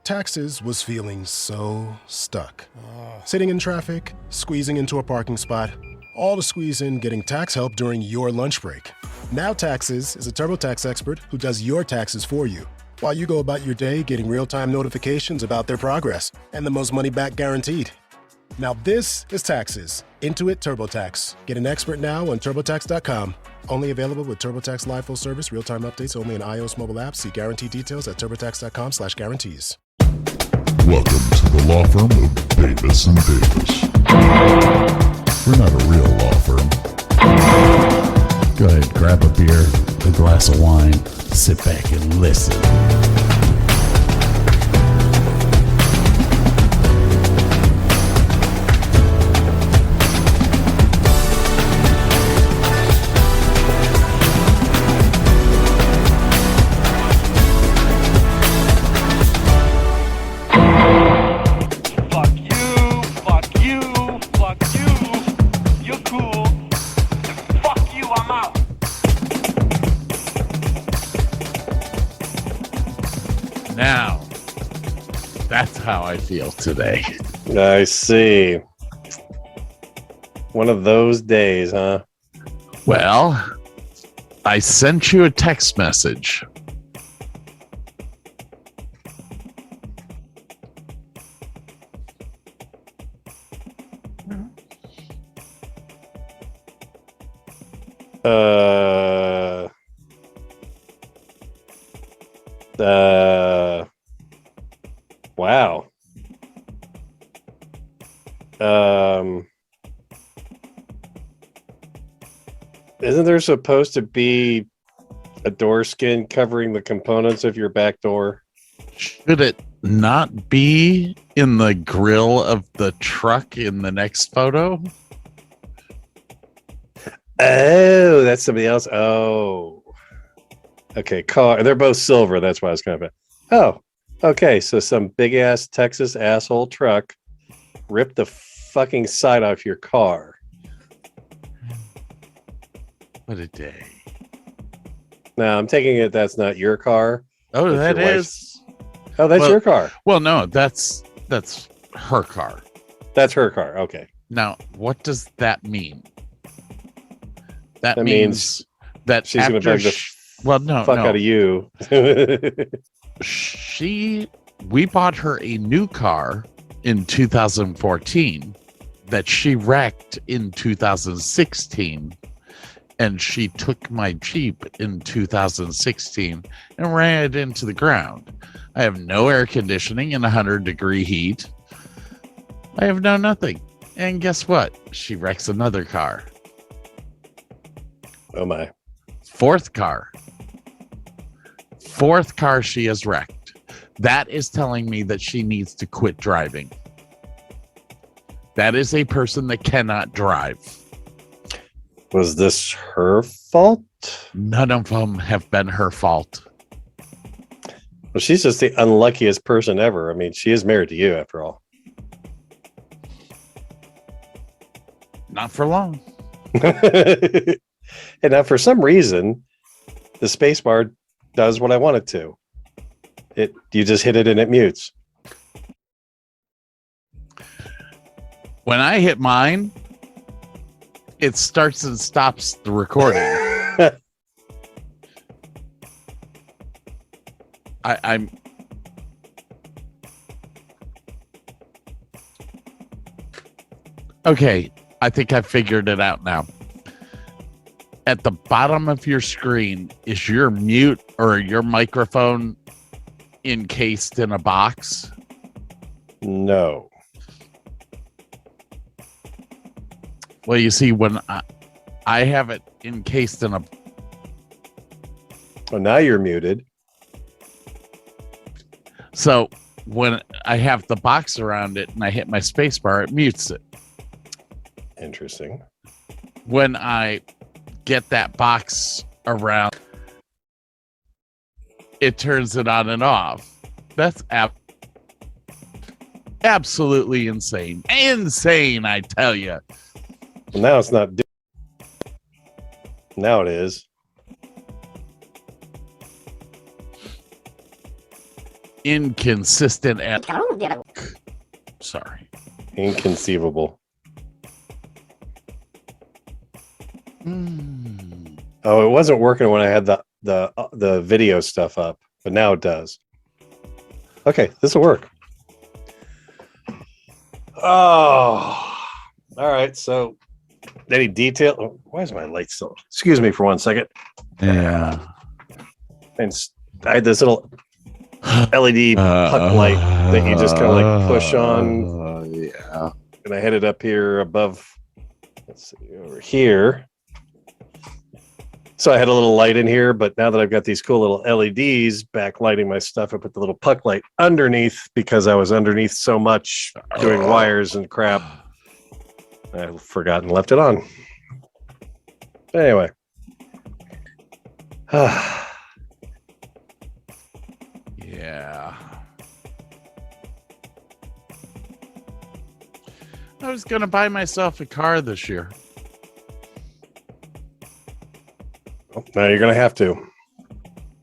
Taxes was feeling so stuck. Sitting in traffic, squeezing into a parking spot, all to squeeze in getting tax help during your lunch break. Now Taxes is a TurboTax expert who does your taxes for you, while you go about your day getting real-time notifications about their progress and the most money back guaranteed. Now this is Taxes. Intuit TurboTax. Get an expert now on TurboTax.com. Only available with TurboTax Live Full Service, real-time updates only in iOS mobile apps. See guarantee details at TurboTax.com/guarantees. Welcome to the law firm of Davis & Davis. We're not a real law firm. Go ahead, grab a beer, a glass of wine, sit back and listen. Now, that's how I feel today. I see. One of those days, huh? Well, I sent you a text message. Wow. Isn't there supposed to be a door skin covering the components of your back door? Should it not be in the grill of the truck in the next photo? Oh, that's somebody else. Oh, okay. Car. They're both silver. That's why I was kind of. Oh, okay. So some big ass Texas asshole truck ripped the fucking side off your car. What a day. Now I'm taking it that's not your car. Oh, that is. Oh, that's your car. Well, no, that's her car. That's her car. Okay. Now, what does that mean? That means that she's going to bug the fuck out of you. We bought her a new car in 2014 that she wrecked in 2016, and she took my Jeep in 2016 and ran it into the ground. I have no air conditioning in 100-degree heat. I have no nothing. And guess what? She wrecks another car. Oh my. Fourth car she has wrecked. That is telling me that she needs to quit driving. That is a person that cannot drive. Was this her fault? None of them have been her fault. Well, she's just the unluckiest person ever. I mean, she is married to you after all. Not for long. And now for some reason, the space bar does what I want it to. You just hit it and it mutes. When I hit mine, it starts and stops the recording. I'm okay. I think I figured it out now. At the bottom of your screen, is your mute or your microphone encased in a box? No. Well, you see, when I have it encased in a... Oh, now you're muted. So when I have the box around it and I hit my space bar, it mutes it. Interesting. When I get that box around, it turns it on and off. That's absolutely insane. Insane, I tell you. Well, now it's not. Now it is. inconsistent and sorry. Inconceivable. Mm. Oh, it wasn't working when I had the video stuff up, but now it does. Okay, this will work. Oh, all right. So, any detail? Oh, why is my light still? Excuse me for 1 second. Yeah. And I had this little LED puck light that you just kind of like push on. Yeah. And I had it up here above. Let's see, over here. So I had a little light in here, but now that I've got these cool little LEDs backlighting my stuff, I put the little puck light underneath because I was underneath so much doing wires and crap. I forgot and left it on. Anyway. Yeah. I was going to buy myself a car this year. Now you're going to have to.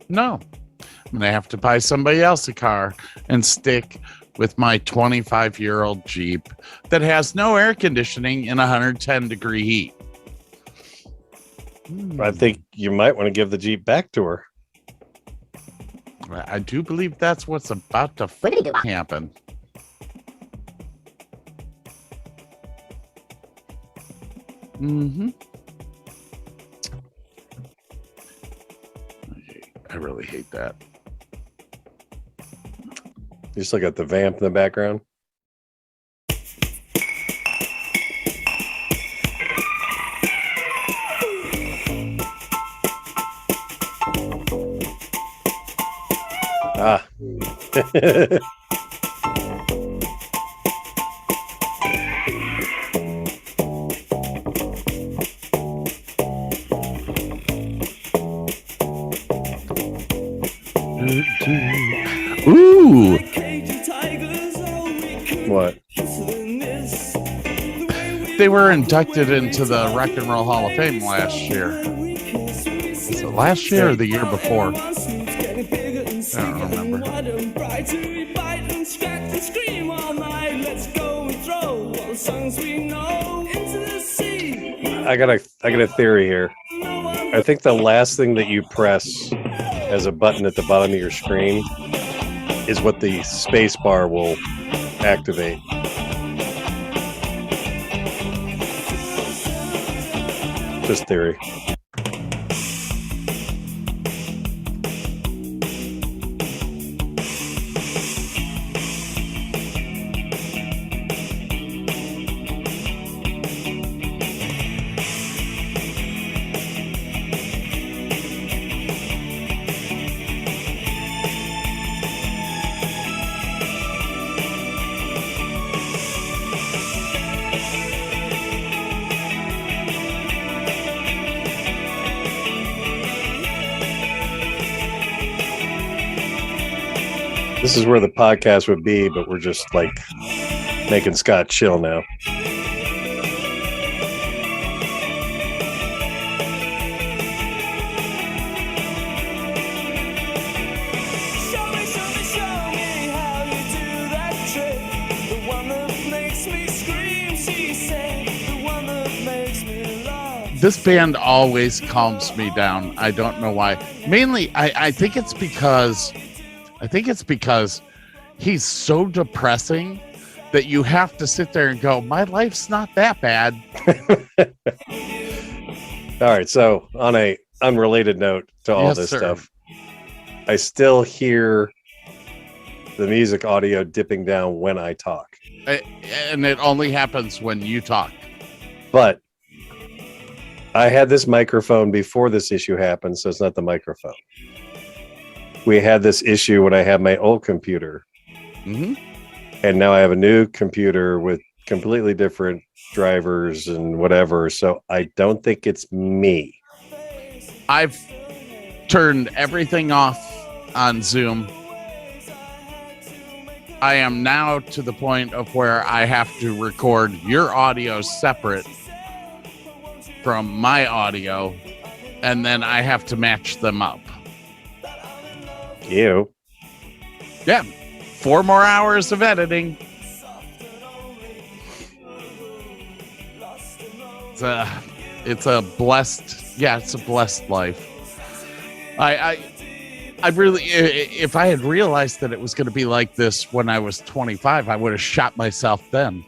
No. I'm going to have to buy somebody else a car and stick with my 25-year-old Jeep that has no air conditioning in 110-degree heat. I think you might want to give the Jeep back to her. I do believe that's what's about to happen. Mm-hmm. I really hate that. You just look at the vamp in the background. Ah. Ooh. What? They were inducted into the Rock and Roll Hall of Fame last year. Was it last year or the year before? I don't remember. I got a theory here. I think the last thing that you press as a button at the bottom of your screen is what the space bar will activate. Just theory. This is where the podcast would be, but we're just like making Scott chill now. This band always calms me down. I don't know why. Mainly, I think it's because he's so depressing that you have to sit there and go, my life's not that bad. All right. So on a unrelated note to all this stuff, I still hear the music audio dipping down when I talk. And it only happens when you talk. But I had this microphone before this issue happened, so it's not the microphone. We had this issue when I had my old computer. Mm-hmm. And now I have a new computer with completely different drivers and whatever. So I don't think it's me. I've turned everything off on Zoom. I am now to the point of where I have to record your audio separate from my audio, and then I have to match them up. Ew. Yeah. 4 more hours of editing. It's a blessed life. I really, if I had realized that it was going to be like this when I was 25, I would have shot myself then.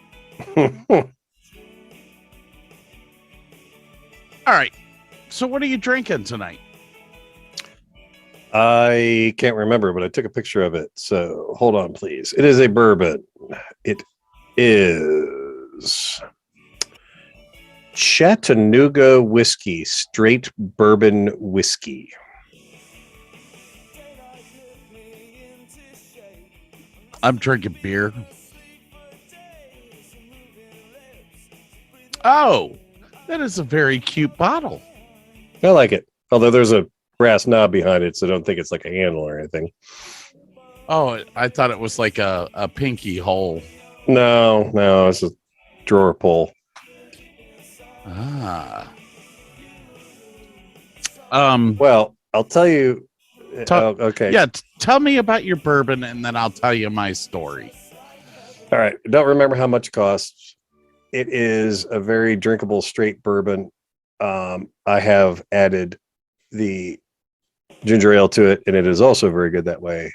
All right. So what are you drinking tonight? I can't remember, but I took a picture of it. So hold on, please. It is a bourbon. It is Chattanooga whiskey, straight bourbon whiskey. I'm drinking beer. Oh, that is a very cute bottle. I like it. Although there's a brass knob behind it, so don't think it's like a handle or anything. Oh, I thought it was like a pinky hole. No, it's a drawer pull. Ah. Well, I'll tell you. Okay. Yeah, tell me about your bourbon, and then I'll tell you my story. All right. Don't remember how much it costs. It is a very drinkable straight bourbon. I have added the ginger ale to it, and it is also very good that way.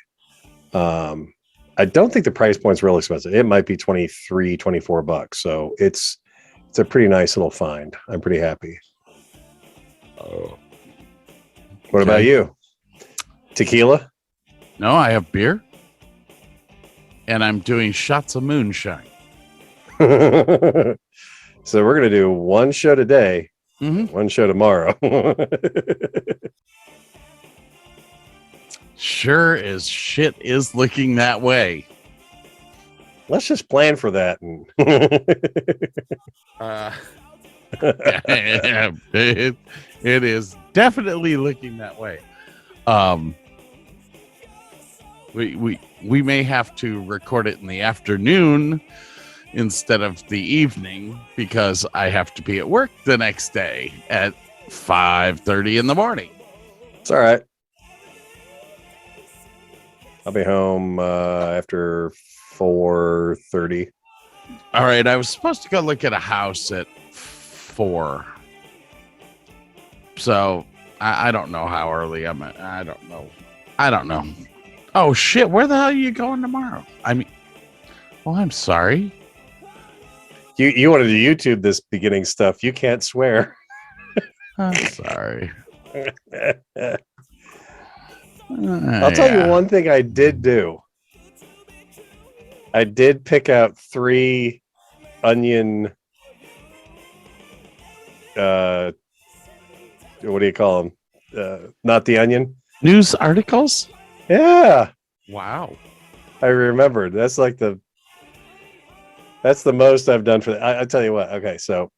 I don't think the price point's real expensive. It might be $23-24. So it's a pretty nice little find. I'm pretty happy. Oh. What about you? Tequila? No, I have beer. And I'm doing shots of moonshine. So we're going to do one show today, one show tomorrow. Sure as shit is looking that way. Let's just plan for that. It is definitely looking that way. We may have to record it in the afternoon instead of the evening because I have to be at work the next day at 5:30 in the morning. It's all right. I'll be home after 4:30. All right, I was supposed to go look at a house at 4. So I don't know how early I'm at. I don't know. Oh shit, where the hell are you going tomorrow? I mean, well, I'm sorry. You wanted to YouTube this beginning stuff. You can't swear. I'm sorry. I'll tell you one thing I did do. I did pick out 3 onion. What do you call them? Not the onion. News articles? Yeah. Wow. I remembered. That's the most I've done for that. I tell you what. Okay, so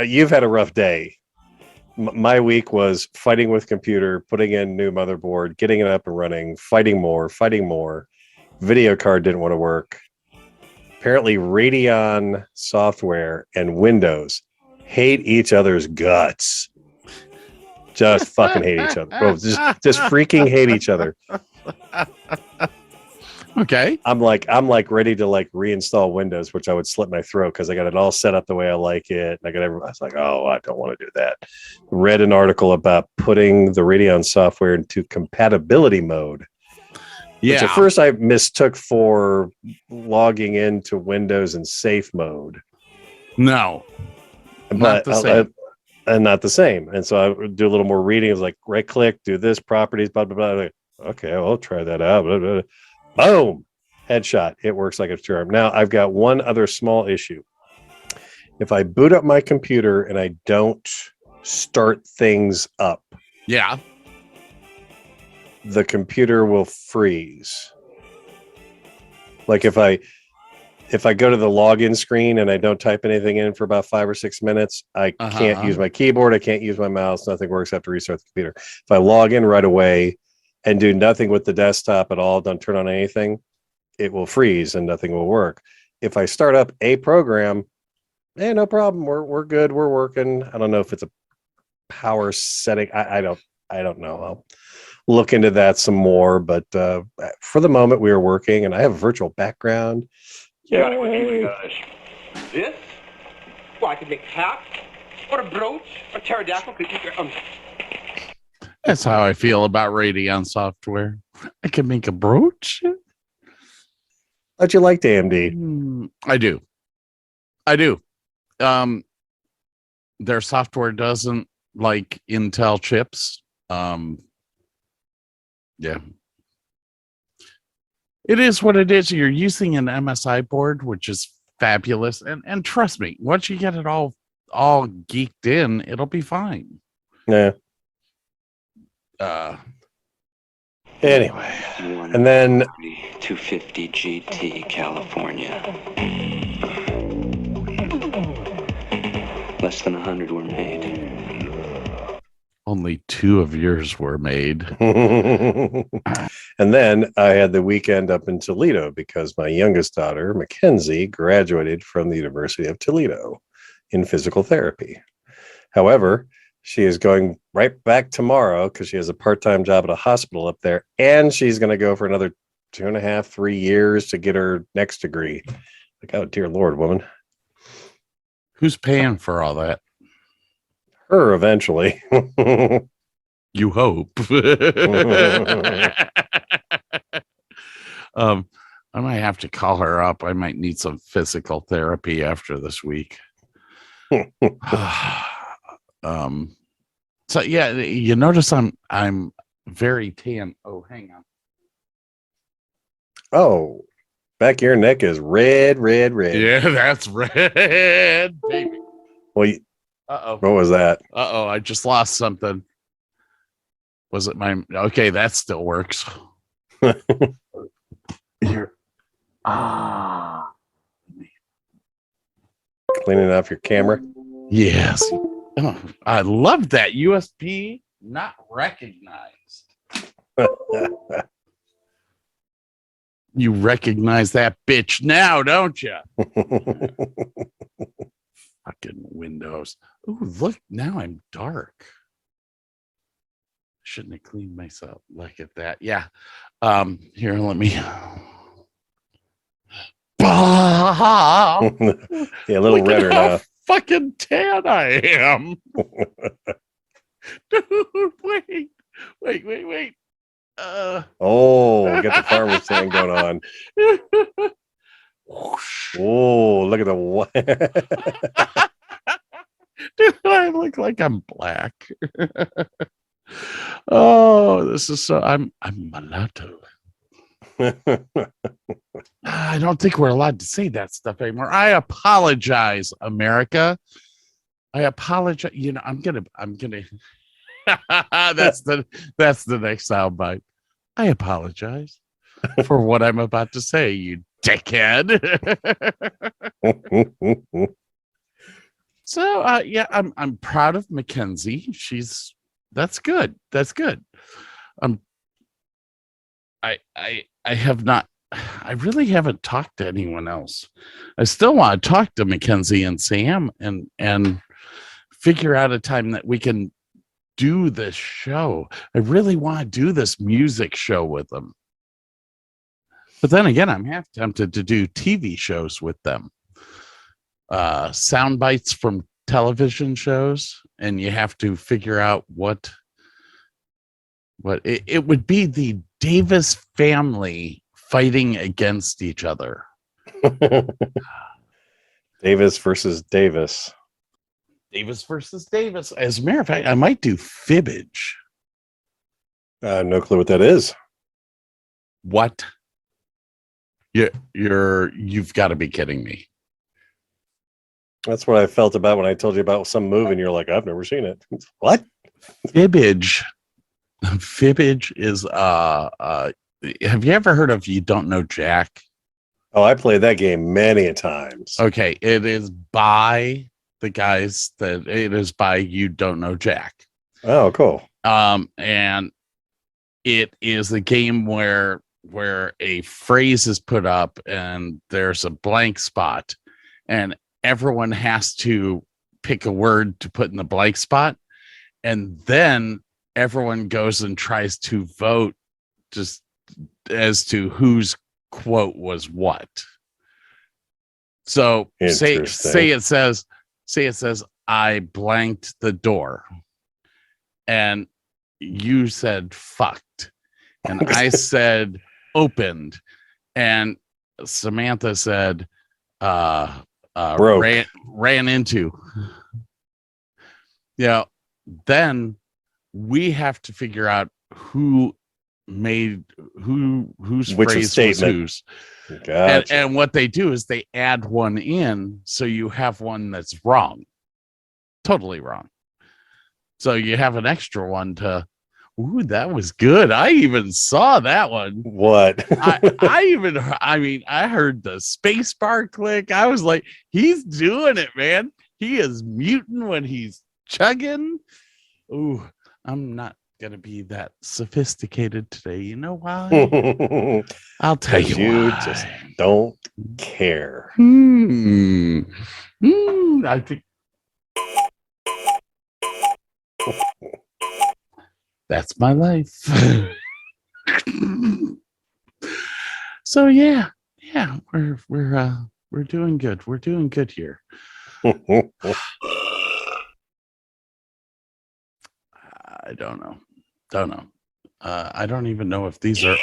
you've had a rough day. My week was fighting with computer, putting in new motherboard, getting it up and running, fighting more. Video card didn't want to work. Apparently, Radeon software and Windows hate each other's guts. Just fucking hate each other. Bro, just freaking hate each other. Okay. I'm like ready to reinstall Windows, which I would slit my throat because I got it all set up the way I like it. I was like, oh, I don't want to do that. Read an article about putting the Radeon software into compatibility mode. Yeah. Which at first I mistook for logging into Windows in safe mode. No. But not the same. And not the same. And so I would do a little more reading. It was like right click, do this, properties, blah, blah, blah. Like, okay, well, I'll try that out. Blah, blah, blah. Boom. Headshot. It works like a charm. Now I've got one other small issue. If I boot up my computer and I don't start things up, Yeah. the computer will freeze. Like if I go to the login screen and I don't type anything in for about 5 or 6 minutes, I can't use my keyboard. I can't use my mouse. Nothing works. I have to restart the computer. If I log in right away and do nothing with the desktop at all, don't turn on anything, it will freeze and nothing will work. If I start up a program, no problem. We're good. We're working. I don't know if it's a power setting. I don't know. look into that some more. But for the moment, we are working, and I have a virtual background. Got it, what you got? This? Well, I could make hats, or a brooch, a pterodactyl. That's how I feel about Radeon software. I can make a brooch. How'd you like AMD? I do. Their software doesn't like Intel chips. Yeah. It is what it is. You're using an MSI board, which is fabulous. And trust me, once you get it all geeked in, it'll be fine. Yeah. Anyway, and then 250 GT, California. Less than 100 were made. Only 2 of yours were made. and then I had the weekend up in Toledo because my youngest daughter, Mackenzie, graduated from the University of Toledo in physical therapy. However, she is going right back tomorrow because she has a part-time job at a hospital up there, and she's going to go for another 2.5, 3 years to get her next degree. Like, oh, dear Lord, woman. Who's paying for all that? Her eventually. You hope. I might have to call her up. I might need some physical therapy after this week. So yeah, you notice I'm very tan. Oh, hang on. Oh, back of your neck is red. Yeah, that's red, baby. Well, what was that? I just lost something. Was it my? Okay, that still works. Here. Cleaning off your camera. Yes. Oh, I love that USB not recognized. You recognize that bitch now, don't you? Fucking Windows. Oh, look, now I'm dark. Shouldn't have cleaned myself. Look at that. Yeah. Here, let me. Yeah, a little Look redder at how now. fucking tan I am. Dude, wait. Oh, we got the farmer's tan going on. Oh, look at the white. Dude, I look like I'm black. Oh, this is so. I'm mulatto. I don't think we're allowed to say that stuff anymore. I apologize, America. I apologize. You know, I'm gonna. That's the next soundbite. I apologize for what I'm about to say, you dickhead. So yeah, I'm proud of Mackenzie. That's good. I have not. I really haven't talked to anyone else. I still want to talk to Mackenzie and Sam and figure out a time that we can do this show. I really want to do this music show with them. But then again, I'm half tempted to do TV shows with them. Sound bites from television shows, and you have to figure out what it would be the Davis family fighting against each other. Davis versus Davis. Davis versus Davis. As a matter of fact, I might do fibbage. No clue what that is. What? You've got to be kidding me. That's what I felt about when I told you about some movie and you're like, I've never seen it. What? Fibbage is have you ever heard of You Don't Know Jack? Oh, I played that game many a times. Okay, it is by the guys it is by You Don't Know Jack. Oh, cool. And it is a game where a phrase is put up and there's a blank spot and everyone has to pick a word to put in the blank spot, and then everyone goes and tries to vote just as to whose quote was what. So say it says I blanked the door, and you said fucked, and I said opened, and Samantha said ran into. Yeah, then we have to figure out whose Which phrase was whose. Gotcha. And what they do is they add one in, so you have one that's wrong, totally wrong. So you have an extra one to. Ooh, that was good. I even saw that one. What? I heard the space bar click. I was like, he's doing it, man. He is muting when he's chugging. Ooh, I'm not going to be that sophisticated today. You know why? I'll tell you You why. just don't care. I think that's my life. So yeah, we're doing good. We're doing good here. I don't know. I don't even know if these are.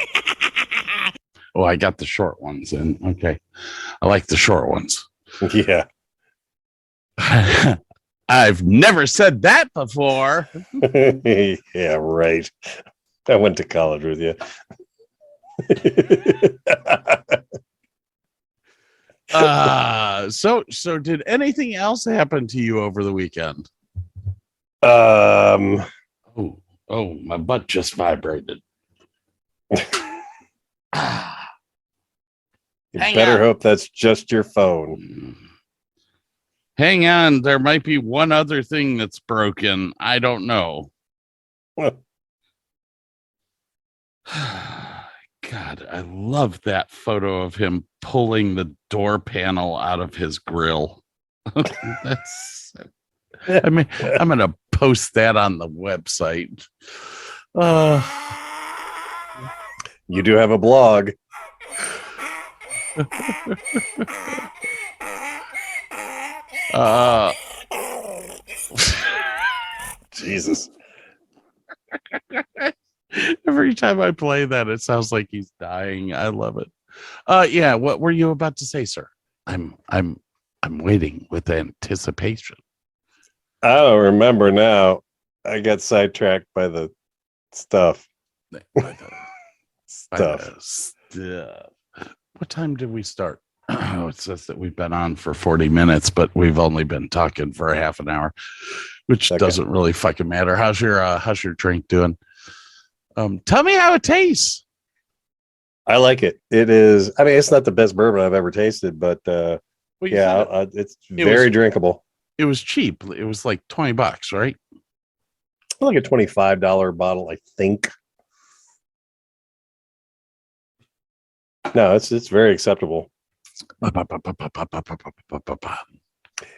Oh, I got the short ones in. Okay, I like the short ones. Yeah. I've never said that before. Yeah, right. I went to college with you. So did anything else happen to you over the weekend? Um, Oh, my butt just vibrated. You better hope that's just your phone. Hang on, there might be one other thing that's broken. I don't know. God, I love that photo of him pulling the door panel out of his grill. I'm gonna post that on the website. You do have a blog. Jesus. Every time I play that, it sounds like he's dying. I love it. Yeah, what were you about to say, sir? I'm waiting with anticipation. I don't remember now. I got sidetracked by the stuff. Stuff. What time did we start? Oh, it says that we've been on for 40 minutes, but we've only been talking for a half an hour, which doesn't really fucking matter. How's your drink doing? Tell me how it tastes. I like it. It is. I mean, it's not the best bourbon I've ever tasted, but it's very drinkable. It was cheap. It was like $20, right? Like a $25 bottle, I think. No, it's very acceptable. It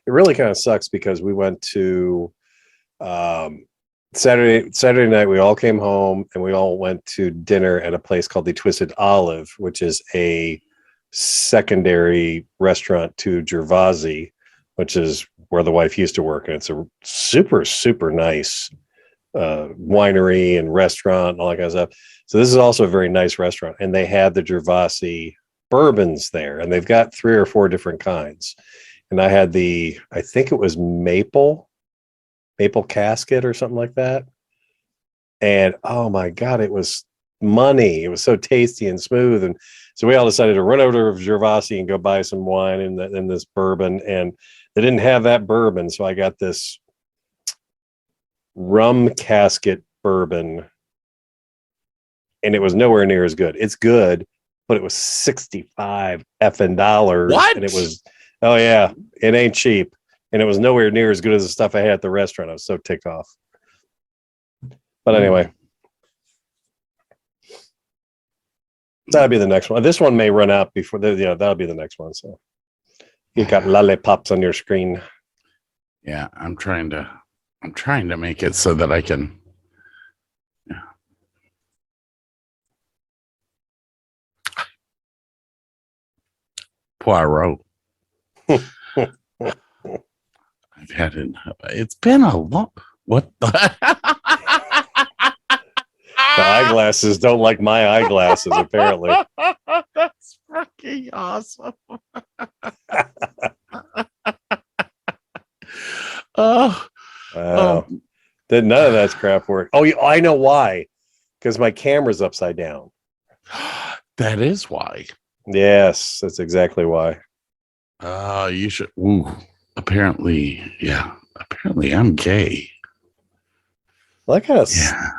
really kind of sucks because we went to Saturday night. We all came home and we all went to dinner at a place called the Twisted Olive, which is a secondary restaurant to Gervasi, which is where the wife used to work. And it's a super, super nice winery and restaurant and all that kind of stuff. So this is also a very nice restaurant. And they had the Gervasi bourbons there. And they've got 3 or 4 different kinds. And I had I think it was maple casket or something like that. And oh my God, it was money. It was so tasty and smooth. And so we all decided to run over to Gervasi and go buy some wine and this bourbon. And they didn't have that bourbon. So I got this rum casket bourbon. And it was nowhere near as good. It's good, but it was $65 effing. What? And it was, oh yeah, it ain't cheap. And it was nowhere near as good as the stuff I had at the restaurant. I was so ticked off. But anyway, that'll be the next one. This one may run out before that'll be the next one. So you got lollipops on your screen. Yeah, I'm trying to make it so that I can Poirot. I've had it. It's been a long. What the? The eyeglasses don't like my eyeglasses, apparently. That's fucking awesome. Oh, Wow. None of that's crap work. Oh, I know why. Because my camera's upside down. that is why. Yes, that's exactly why. You should. Ooh, apparently, yeah. Apparently, I'm gay. Well, that kind of Yeah.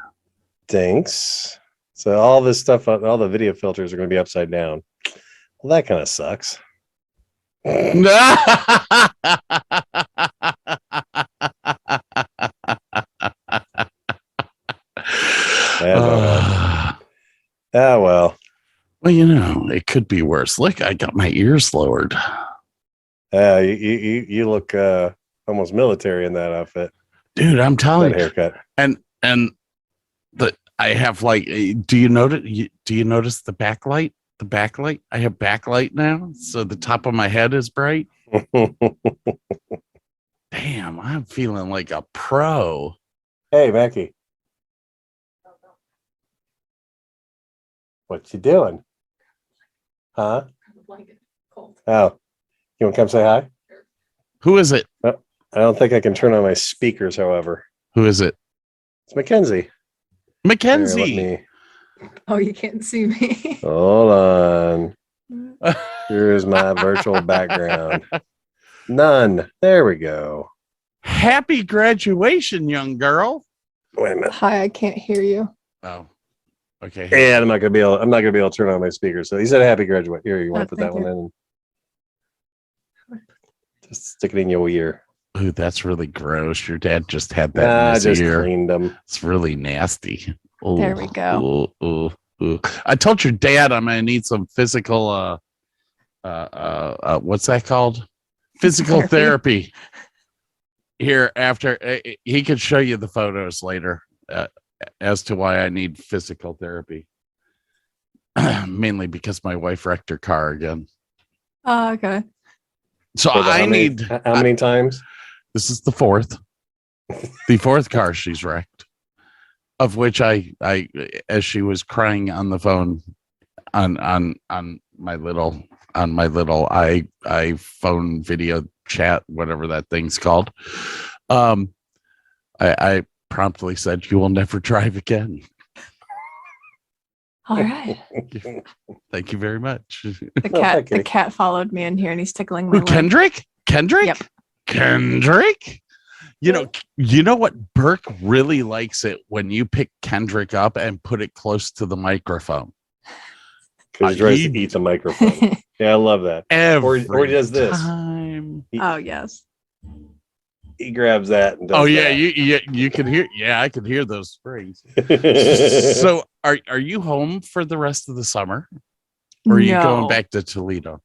stinks. So all this stuff, all the video filters are going to be upside down. Well, that kind of sucks. Well. Well, it could be worse. Look, I got my ears lowered. You look almost military in that outfit, dude. I'm telling that haircut. And I have like. Do you notice? Do you notice the backlight? The backlight. I have backlight now, so the top of my head is bright. Damn, I'm feeling like a pro. Hey, Mackie. What you doing? Huh? Oh, you want to come say hi? Who is it? I don't think I can turn on my speakers, however. Who is it? It's Mackenzie. Mackenzie. Here, Oh, you can't see me. hold on. Here's my virtual background. None. There we go. Happy graduation, young girl. Wait a minute. Hi, I can't hear you. Oh, okay. And I'm not gonna be able to turn on my speaker. So he said happy graduate. Here, you want to put that thank one in? Just stick it in your ear. Ooh, that's really gross. Your dad just had that in I his just ear. cleaned them. It's really nasty. Ooh, There we go. Ooh. I told your dad I'm gonna need some physical what's that called? Physical therapy. Here after he could show you the photos later as to why I need physical therapy. Mainly because my wife wrecked her car again. Oh, okay. So How many times? This is the fourth car she's wrecked, of which I as she was crying on the phone on my little iPhone video chat, whatever that thing's called. I promptly said, "You will never drive again." All right. Thank you very much. The cat followed me in here and he's tickling my Who, leg. Kendrick? Yep. Kendrick? You know what? Burke really likes it when you pick Kendrick up and put it close to the microphone. Because he tries to eat the microphone. Yeah, I love that. Or he does this. Oh, yes. He grabs that and does you can hear. Yeah, I can hear those springs. So are you home for the rest of the summer? Or are you going back to Toledo?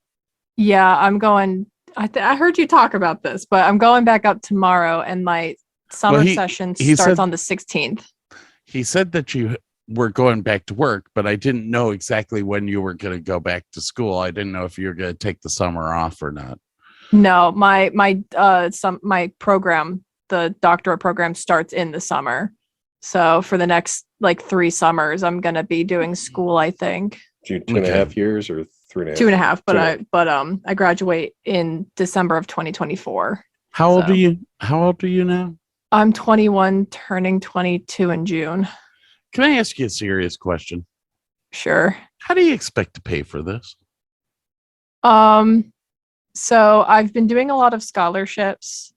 Yeah, I'm going. I heard you talk about this, but I'm going back up tomorrow and my summer session starts on the 16th. He said that you were going back to work, but I didn't know exactly when you were going to go back to school. I didn't know if you were going to take the summer off or not. No, my program, the doctorate program, starts in the summer. So for the next 3 summers, I'm going to be doing school, I think. 2.5 years or 3.5? 2.5, but I graduate in December of 2024. How old are you? How old are you now? I'm 21, turning 22 in June. Can I ask you a serious question? Sure. How do you expect to pay for this? So I've been doing a lot of scholarships,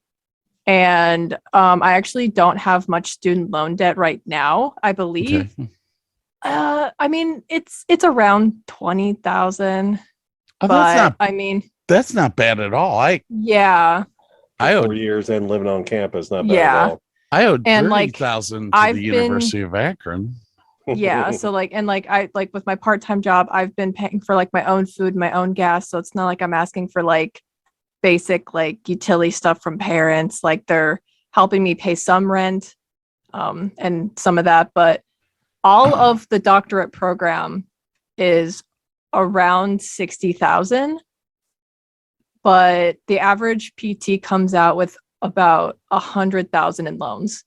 and I actually don't have much student loan debt right now, I believe. Okay. I mean, it's around 20,000. Oh, that's not bad at all. I owed 4 years and living on campus, not bad at all. I owed And, 30,000 to the University of Akron. Yeah, so I with my part-time job, I've been paying for my own food, my own gas, so it's not like I'm asking for basic utility stuff from parents. They're helping me pay some rent and some of that, but all of the doctorate program is around 60,000. but the average PT comes out with about 100,000 in loans.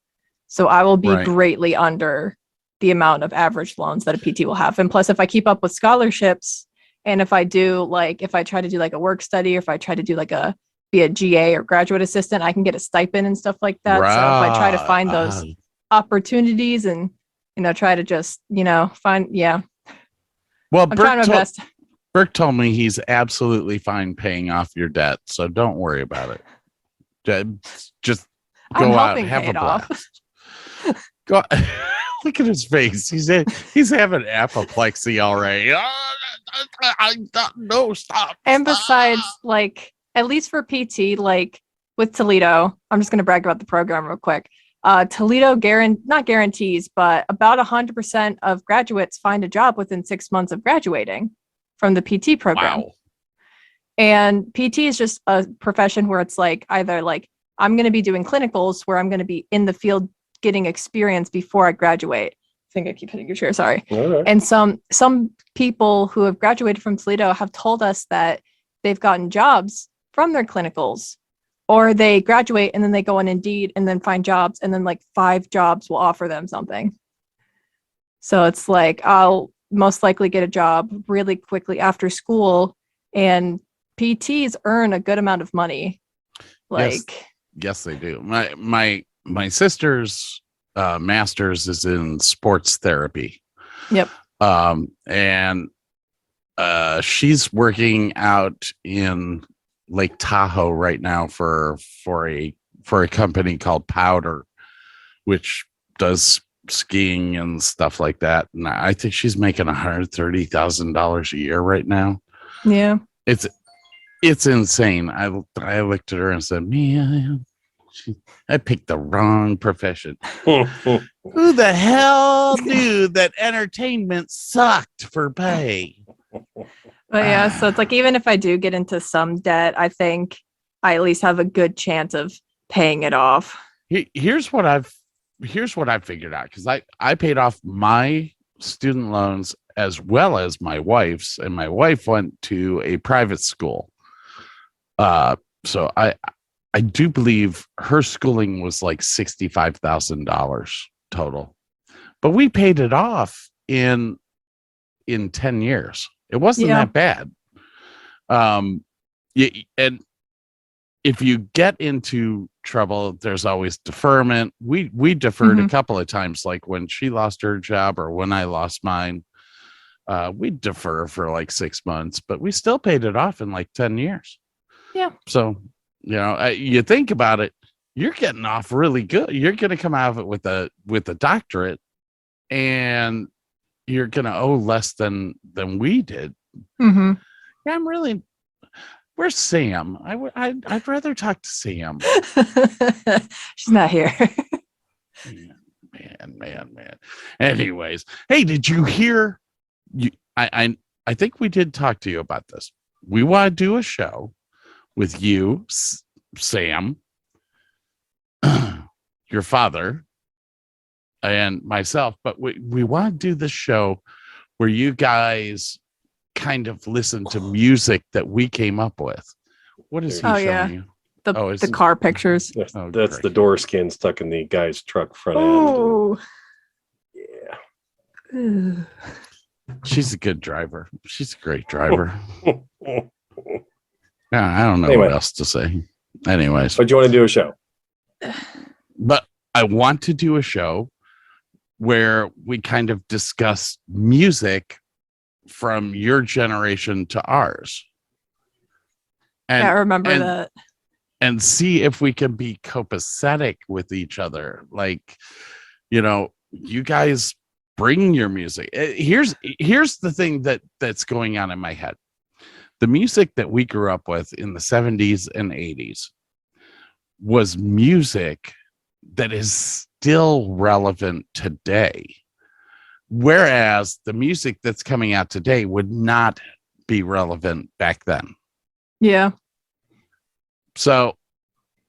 So I will be Right. greatly under the amount of average loans that a PT will have. And plus, if I keep up with scholarships, and if I try to do like a work study, or if I try to do be a GA or graduate assistant, I can get a stipend and stuff like that. So if I try to find those opportunities and, try to just, find, yeah. Well, I'm trying my best. Burke told me he's absolutely fine paying off your debt, so don't worry about it. Just I'm go out, helping have pay a it off. blast. Go. Look at his face. He's having apoplexy already. No, stop. And besides, like, at least for PT, like with Toledo, I'm just going to brag about the program real quick. Toledo not guarantees, but about 100% of graduates find a job within 6 months of graduating from the PT program. Wow. And PT is just a profession where it's like either like I'm going to be doing clinicals where I'm going to be in the field getting experience before I graduate. I think I keep hitting your chair. Sorry. Right. And some people who have graduated from Toledo have told us that they've gotten jobs from their clinicals, or they graduate and then they go on Indeed and then find jobs, and then like 5 jobs will offer them something. So it's like I'll most likely get a job really quickly after school, and PTs earn a good amount of money. Like yes, they do. My sister's master's is in sports therapy. Yep. And she's working out in Lake Tahoe right now for a company called Powder, which does skiing and stuff like that. And I think she's making $130,000 a year right now. Yeah. It's insane. I looked at her and said, "Man, I picked the wrong profession." Who the hell knew that entertainment sucked for pay? But yeah, so it's like even if I do get into some debt, I think I at least have a good chance of paying it off. Here's what I've figured out, because I paid off my student loans as well as my wife's, and my wife went to a private school. So I do believe her schooling was like $65,000 total, but we paid it off in 10 years. It wasn't that bad. And if you get into trouble, there's always deferment. We deferred a couple of times, like when she lost her job or when I lost mine. We'd defer for like 6 months, but we still paid it off in like 10 years. Yeah. So, you think about it, you're getting off really good. You're going to come out of it with a doctorate, and you're going to owe less than we did. Mm-hmm. Yeah, where's Sam? I'd rather talk to Sam. She's not here. Man. Anyways, hey, did you hear? I think we did talk to you about this. We want to do a show with you, Sam, your father, and myself, but we want to do this show where you guys kind of listen to music that we came up with. What is he showing you? The car pictures. That's the door skin stuck in the guy's truck front end. Oh, Yeah. She's a good driver. She's a great driver. I don't know Anyway. what else to say. Anyways, But you want to do a show? but I want to do a show where we kind of discuss music from your generation to ours. And, I remember that. And see if we can be copacetic with each other. Like, you guys bring your music. Here's the thing that's going on in my head. The music that we grew up with in the 70s and 80s was music that is still relevant today. Whereas the music that's coming out today would not be relevant back then. Yeah. So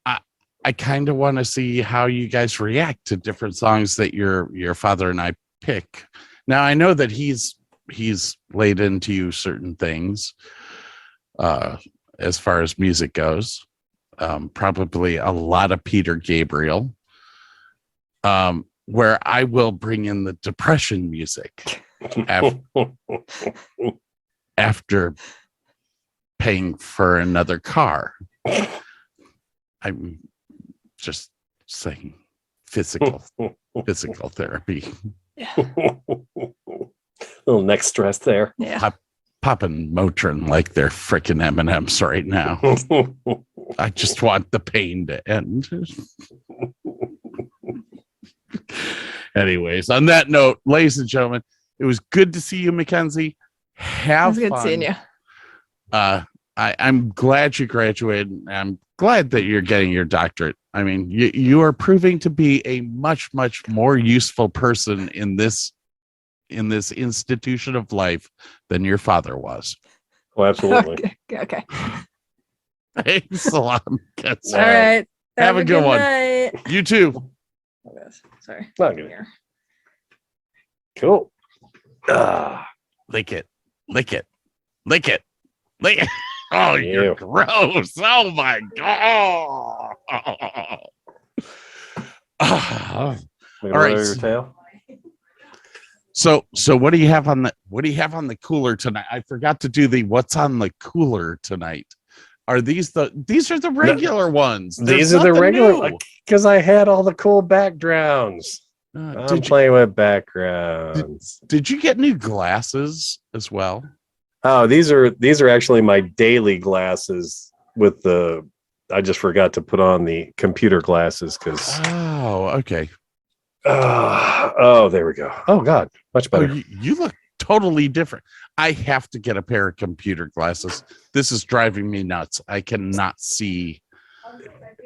I kind of want to see how you guys react to different songs that your father and I pick. Now, I know that he's laid into you certain things as far as music goes. Probably a lot of Peter Gabriel. Where I will bring in the depression music after paying for another car. I'm just saying physical therapy. Yeah. Little neck stress there. Yeah. Popping Motrin like they're freaking M&Ms right now. I just want the pain to end. Anyways, on that note, ladies and gentlemen, it was good to see you, Mackenzie. Have It was good fun. seeing you. I'm glad you graduated. I'm glad that you're getting your doctorate. I mean, you are proving to be a much, much more useful person in this institution of life than your father was. Oh, absolutely. Okay. Thanks a lot, Mackenzie. All right. Have a good one. night. You too. Oh, gosh. Sorry. Not good. Here. Cool. Lick it. Lick it. Lick it. Lick it. Oh, you're Ew. gross. Oh my God. All right. Your tail. So what do you have on the cooler tonight? I forgot to do the what's on the cooler tonight. Are these are the regular ones? These are the regular, because I had all the cool backgrounds. I'm playing with backgrounds. Did you get new glasses as well? Oh, these are actually my daily glasses with I just forgot to put on the computer glasses because. Oh, okay. Oh, there we go. Oh God, much better. Oh, you look totally different. I have to get a pair of computer glasses. This is driving me nuts. I cannot see.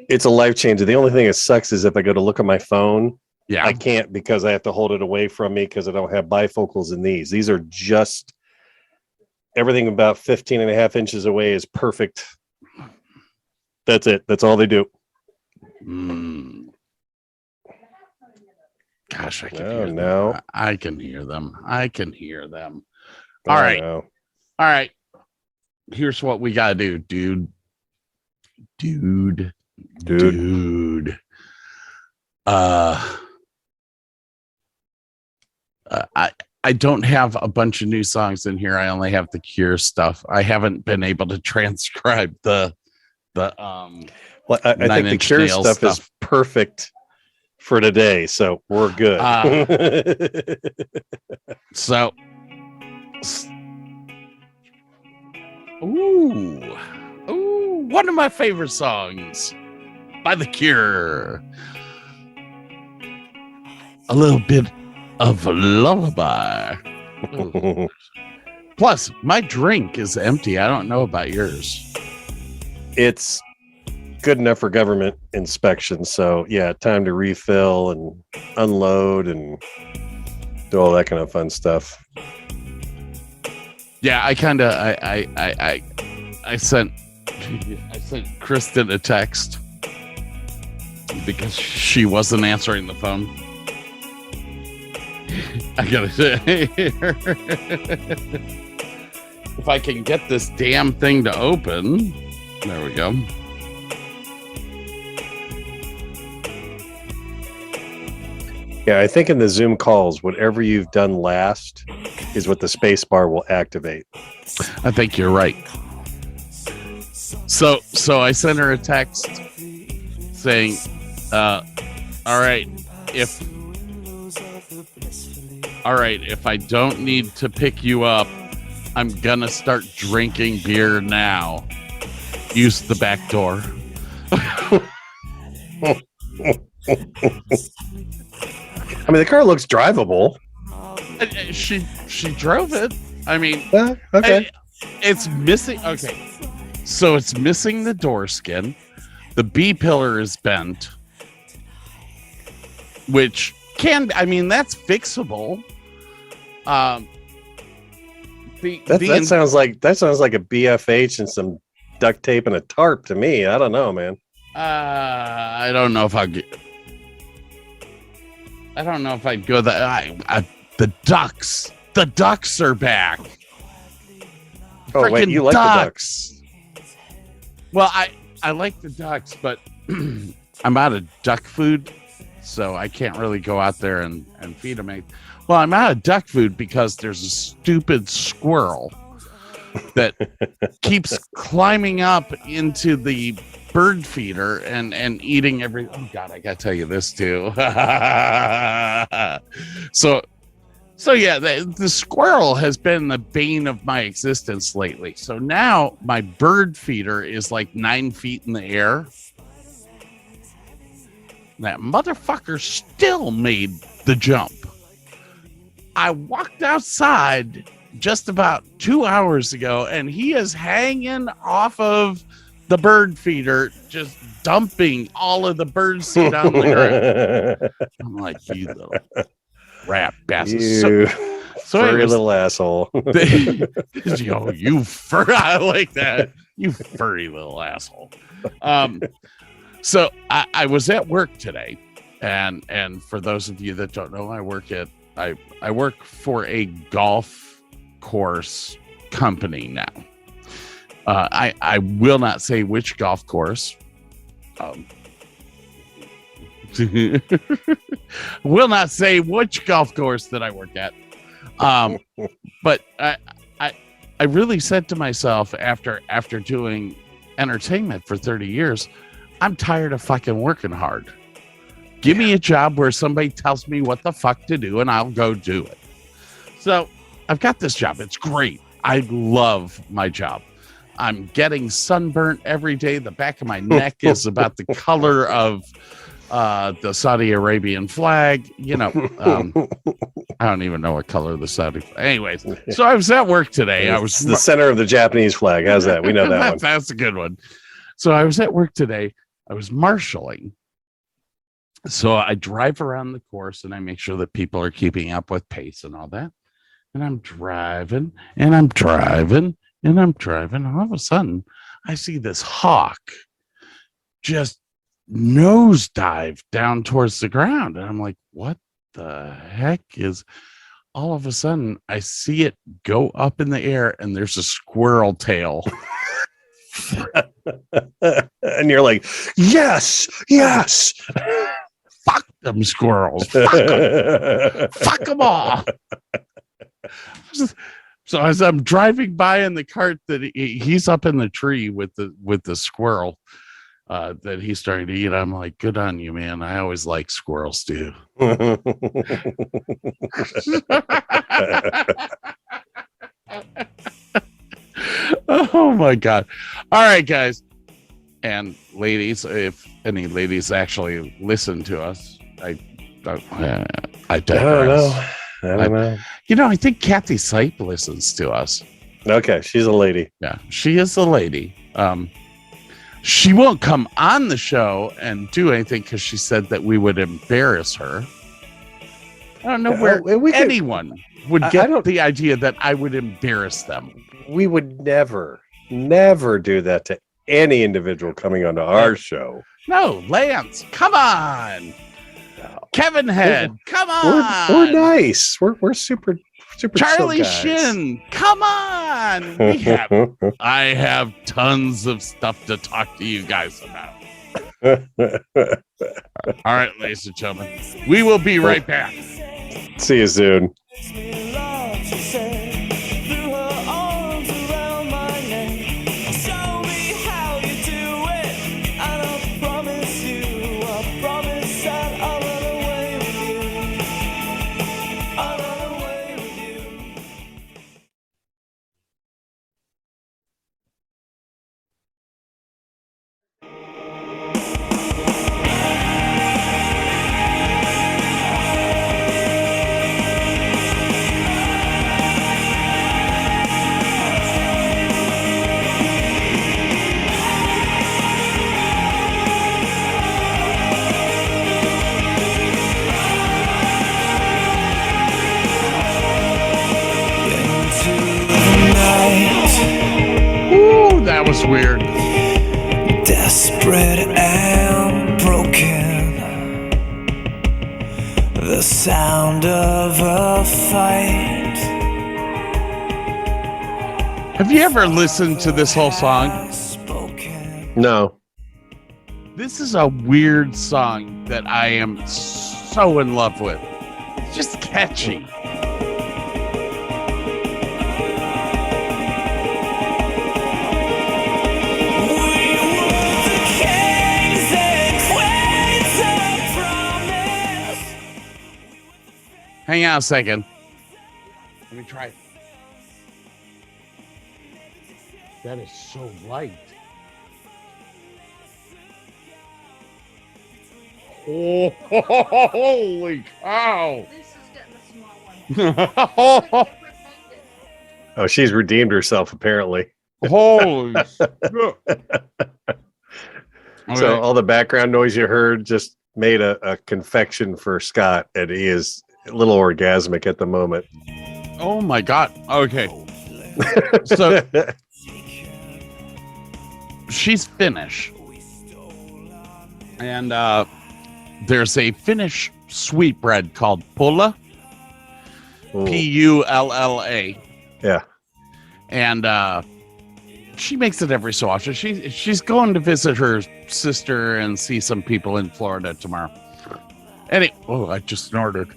It's a life changer. The only thing that sucks is if I go to look at my phone, Yeah, I can't because I have to hold it away from me because I don't have bifocals in these. These are just everything about 15 and a half inches away is perfect. That's it. That's all they do. Gosh, I can Oh, hear them. no. I can hear them. I can hear them. Oh, All right. no. All right. Here's what we gotta do, dude. I don't have a bunch of new songs in here. I only have the Cure stuff. I haven't been able to transcribe the Well, I think the Inch Cure Nails stuff is perfect for today, so we're good. So, ooh, one of my favorite songs by The Cure. A little bit of a lullaby. Plus, my drink is empty. I don't know about yours. It's good enough for government inspection. So yeah, time to refill and unload and do all that kind of fun stuff. Yeah, I sent Kristen a text because she wasn't answering the phone. I gotta say, if I can get this damn thing to open, there we go. Yeah, I think in the Zoom calls, whatever you've done last is what the space bar will activate. I think you're right. So I sent her a text saying, all right, if I don't need to pick you up, I'm gonna start drinking beer now. Use the back door. I mean, the car looks drivable. She drove it. I mean, Okay. it's missing. Okay, so it's missing the door skin. The B pillar is bent, which that's fixable. That sounds like a BFH and some duct tape and a tarp to me. I don't know, man. I don't know if I'd go that. The ducks are back. Oh wait, Frickin' you like the ducks? Well, I like the ducks, but I'm out of duck food, so I can't really go out there and feed them. Well, I'm out of duck food because there's a stupid squirrel that keeps climbing up into the bird feeder and eating every. Oh God, I gotta tell you this too. So yeah, the squirrel has been the bane of my existence lately. So now my bird feeder is like 9 feet in the air. That motherfucker still made the jump. I walked outside just about 2 hours ago, and he is hanging off of the bird feeder, just dumping all of the bird seed on the ground. I'm like, you little rat bastard. You furry anyways, little asshole. You fur. I like that. You furry little asshole. So I was at work today, and for those of you that don't know, I work for a golf course company now. I will not say which golf course. Will not say which golf course that I work at. But I really said to myself after doing entertainment for 30 years, I'm tired of fucking working hard. Give me a job where somebody tells me what the fuck to do and I'll go do it. So I've got this job. It's great. I love my job. I'm getting sunburnt every day. The back of my neck is about the color of the Saudi Arabian flag. You know, I don't even know what color the Saudi. Anyways, so I was at work today. I was the center of the Japanese flag. How's that? We know that one. That's a good one. So I was at work today. I was marshaling. So I drive around the course and I make sure that people are keeping up with pace and all that. And I'm driving and I'm driving and I'm driving. All of a sudden, I see this hawk just nosedive down towards the ground. And I'm like, what the heck is? All of a sudden, I see it go up in the air and there's a squirrel tail. And you're like, yes. Fuck them squirrels. Fuck them. Fuck them all. So as I'm driving by in the cart, that he's up in the tree with the squirrel that he's starting to eat, I'm like, good on you, man. I always like squirrels too. Oh my God. All right, guys and ladies, if any ladies actually listen to us, I digress. I don't know. You know, I think Kathy Sipe listens to us. Okay, she's a lady. Yeah, she is a lady. She won't come on the show and do anything because she said that we would embarrass her. I don't know where anyone would get the idea that I would embarrass them. We would never do that to any individual coming onto our show. No, Lance, come on. Kevin Head, come on. We're nice. We're super Charlie chill guys. Shin, come on. I have tons of stuff to talk to you guys about. All right, ladies and gentlemen, we will be right back. See you soon. That was weird. Desperate and broken, the sound of a fight. Have you ever listened to this whole song? Spoken No. This is a weird song that I am so in love with. It's just catchy. Hang on a second. Let me try it. That is so light. Oh, holy cow. Oh, she's redeemed herself, apparently. Holy shit. So all the background noise you heard just made a confection for Scott, and he is a little orgasmic at the moment. Oh my God. Okay. So she's Finnish. And there's a Finnish sweetbread called pulla. Ooh. Pulla. Yeah. And she makes it every so often. She's going to visit her sister and see some people in Florida tomorrow. I just snorted.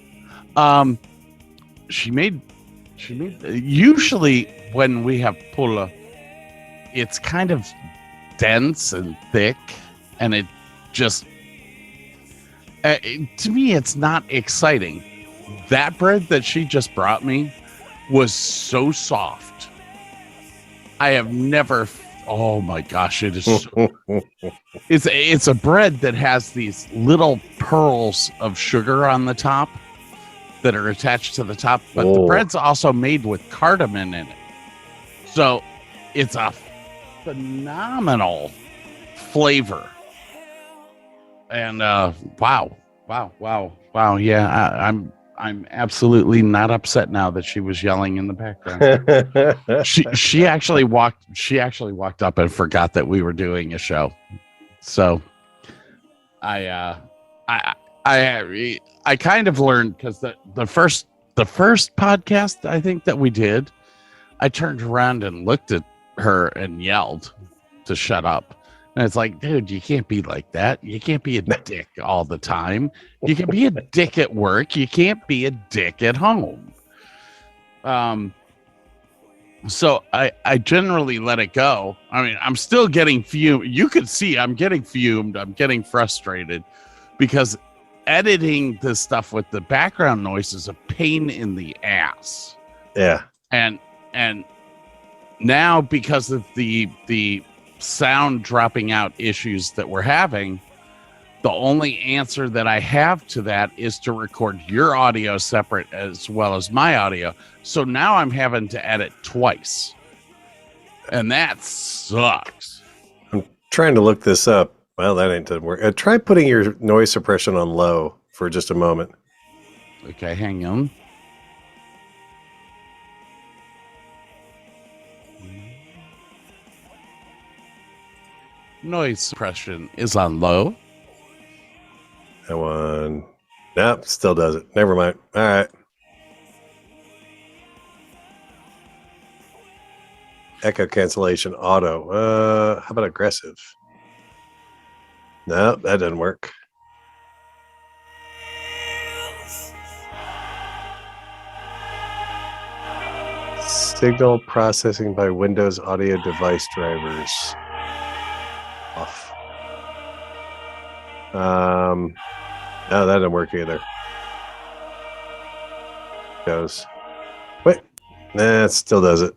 She made usually when we have pulla, it's kind of dense and thick, and it just to me it's not exciting. That bread that she just brought me was so soft. I have never. Oh my gosh! It is. So, it's a bread that has these little pearls of sugar on the top that are attached to the top, but the bread's also made with cardamom in it. So it's a phenomenal flavor. And wow. Yeah, I'm absolutely not upset now that she was yelling in the background. she actually walked up and forgot that we were doing a show. So I kind of learned, because the first podcast I think that we did, I turned around and looked at her and yelled to shut up. And it's like, dude, you can't be like that. You can't be a dick all the time. You can be a dick at work. You can't be a dick at home. So I generally let it go. I mean, I'm still getting fumed. You could see I'm getting fumed. I'm getting frustrated because editing this stuff with the background noise is a pain in the ass. Yeah. And now, because of the sound dropping out issues that we're having, the only answer that I have to that is to record your audio separate as well as my audio. So now I'm having to edit twice, and that sucks. I'm trying to look this up. Well, that doesn't work. Try putting your noise suppression on low for just a moment. Okay, hang on. Noise suppression is on low. That one. Nope, still does it. Never mind. All right. Echo cancellation auto. How about aggressive? Nope, that doesn't work. Signal processing by Windows audio device drivers. Off. No, that didn't work either. Goes. Wait. Nah, it still does it.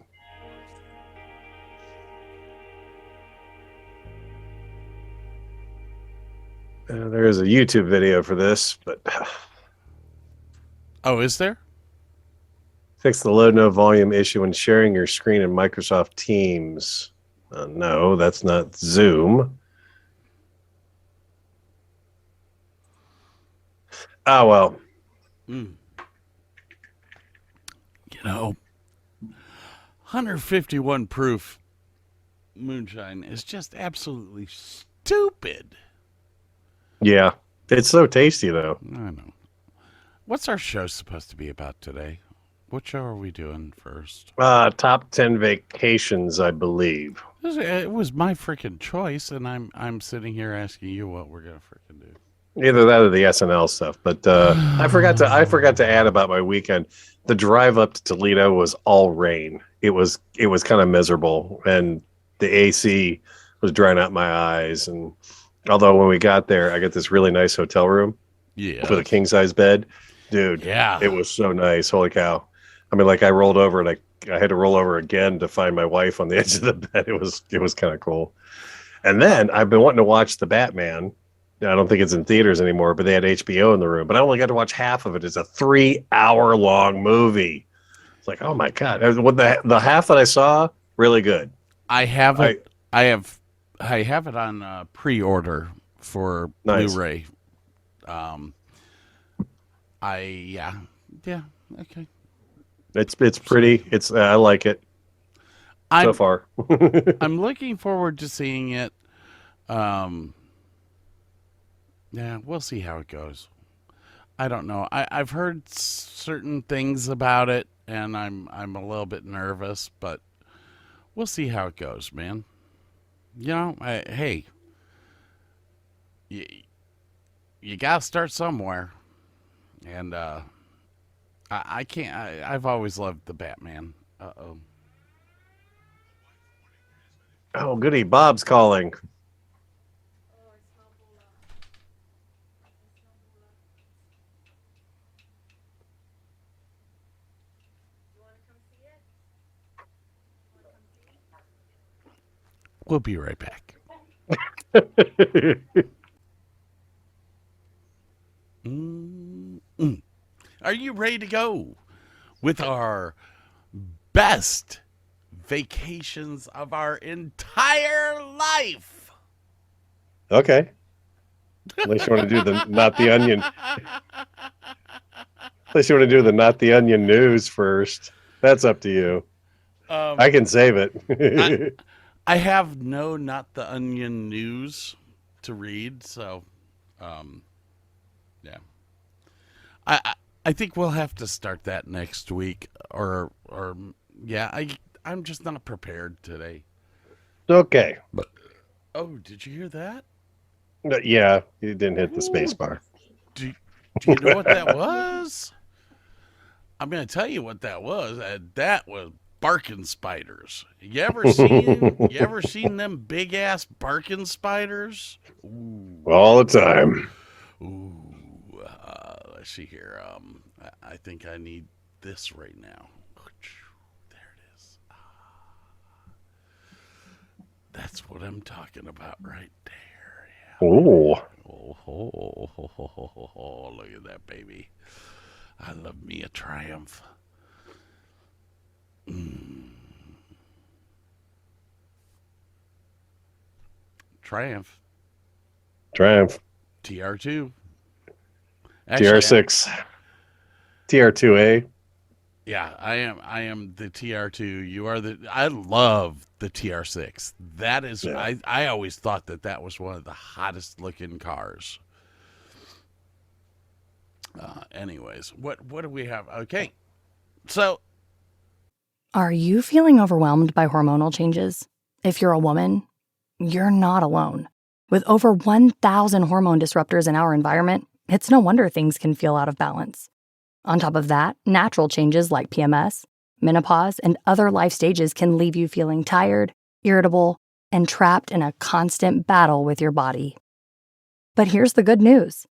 There is a YouTube video for this, but Oh, is there? fix the low no volume issue when sharing your screen in Microsoft Teams. No, that's not Zoom. Oh, well. You know, 151 proof moonshine is just absolutely stupid. Yeah. It's so tasty, though. I know. What's our show supposed to be about today? What show are we doing first? Top 10 vacations, I believe. It was my freaking choice, and I'm sitting here asking you what we're gonna freaking do. Either that or the SNL stuff. But I forgot to add about my weekend. The drive up to Toledo was all rain. It was kind of miserable, and the AC was drying out my eyes. And although when we got there, I got this really nice hotel room with a king size bed, dude. Yeah, it was so nice. Holy cow! I mean, like I rolled over and I had to roll over again to find my wife on the edge of the bed. It was kind of cool. And then I've been wanting to watch the Batman. I don't think it's in theaters anymore, but they had HBO in the room. But I only got to watch half of it. It's a 3-hour long movie. It's like, oh my god! The half that I saw, really good. I have it. I have it on pre-order for Blu-ray. Okay. It's pretty. I like it so far. I'm looking forward to seeing it. Yeah, we'll see how it goes. I don't know. I've heard certain things about it, and I'm a little bit nervous, but we'll see how it goes, man. You know, hey, you gotta start somewhere, and I can't. I've always loved the Batman. Oh, goody! Bob's calling. We'll be right back. Are you ready to go with our best vacations of our entire life? Okay. Unless you want to do the not the onion. Unless you want to do the not the onion news first. That's up to you. I can save it. I have no not the onion news to read, so yeah. I think we'll have to start that next week, or yeah. I'm just not prepared today. Okay. But did you hear that? Yeah, you didn't hit the space bar. Do you know what that was? I'm going to tell you what that was. That was barking spiders. You ever seen them big ass barking spiders? Ooh. All the time. Ooh. Let's see here. I think I need this right now. There it is. That's what I'm talking about right there. Yeah. Ooh. Oh, look at that, baby. I love me a Triumph. Triumph. TR2. Actually, TR6. TR2A. Yeah, I am the TR2. You are I love the TR6. That is, yeah. I always thought that was one of the hottest looking cars. Anyways, what do we have? Okay. So, are you feeling overwhelmed by hormonal changes? If you're a woman, you're not alone. With over 1,000 hormone disruptors in our environment, it's no wonder things can feel out of balance. On top of that, natural changes like PMS, menopause, and other life stages can leave you feeling tired, irritable, and trapped in a constant battle with your body. But here's the good news.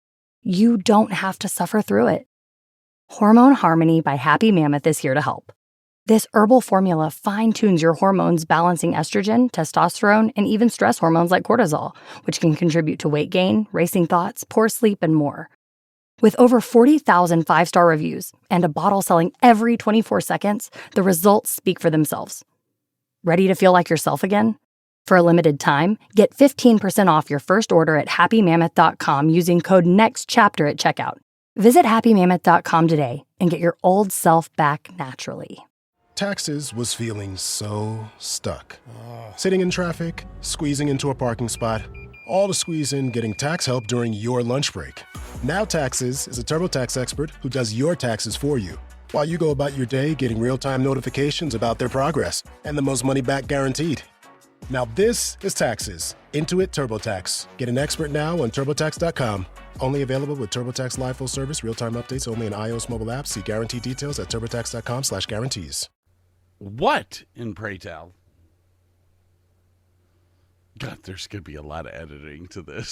You don't have to suffer through it. Hormone Harmony by Happy Mammoth is here to help. This herbal formula fine-tunes your hormones, balancing estrogen, testosterone, and even stress hormones like cortisol, which can contribute to weight gain, racing thoughts, poor sleep, and more. With over 40,000 five-star reviews and a bottle selling every 24 seconds, the results speak for themselves. Ready to feel like yourself again? For a limited time, get 15% off your first order at happymammoth.com using code NEXTCHAPTER at checkout. Visit happymammoth.com today and get your old self back naturally. Taxes was feeling so stuck. Sitting in traffic, squeezing into a parking spot, all to squeeze in getting tax help during your lunch break. Now Taxes is a TurboTax expert who does your taxes for you, while you go about your day getting real-time notifications about their progress and the most money back guaranteed. Now this is taxes. Intuit TurboTax. Get an expert now on TurboTax.com. Only available with TurboTax Live Full Service. Real-time updates only in iOS mobile apps. See guarantee details at TurboTax.com/guarantees. What in pray tell? God, there's going to be a lot of editing to this.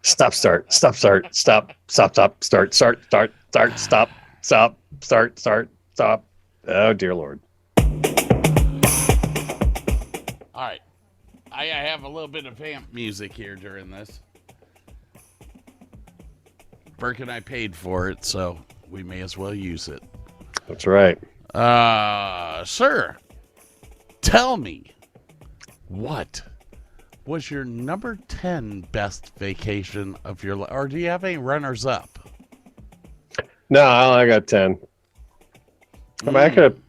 Stop, start, stop, start, stop, stop, stop, start, start, stop, start, stop. Oh, dear Lord. All right. I have a little bit of amp music here during this. Burke and I paid for it, so we may as well use it. That's right. Sir, tell me, what was your number 10 best vacation of your life? Or do you have any runners up? No, I got 10. I mean, I could have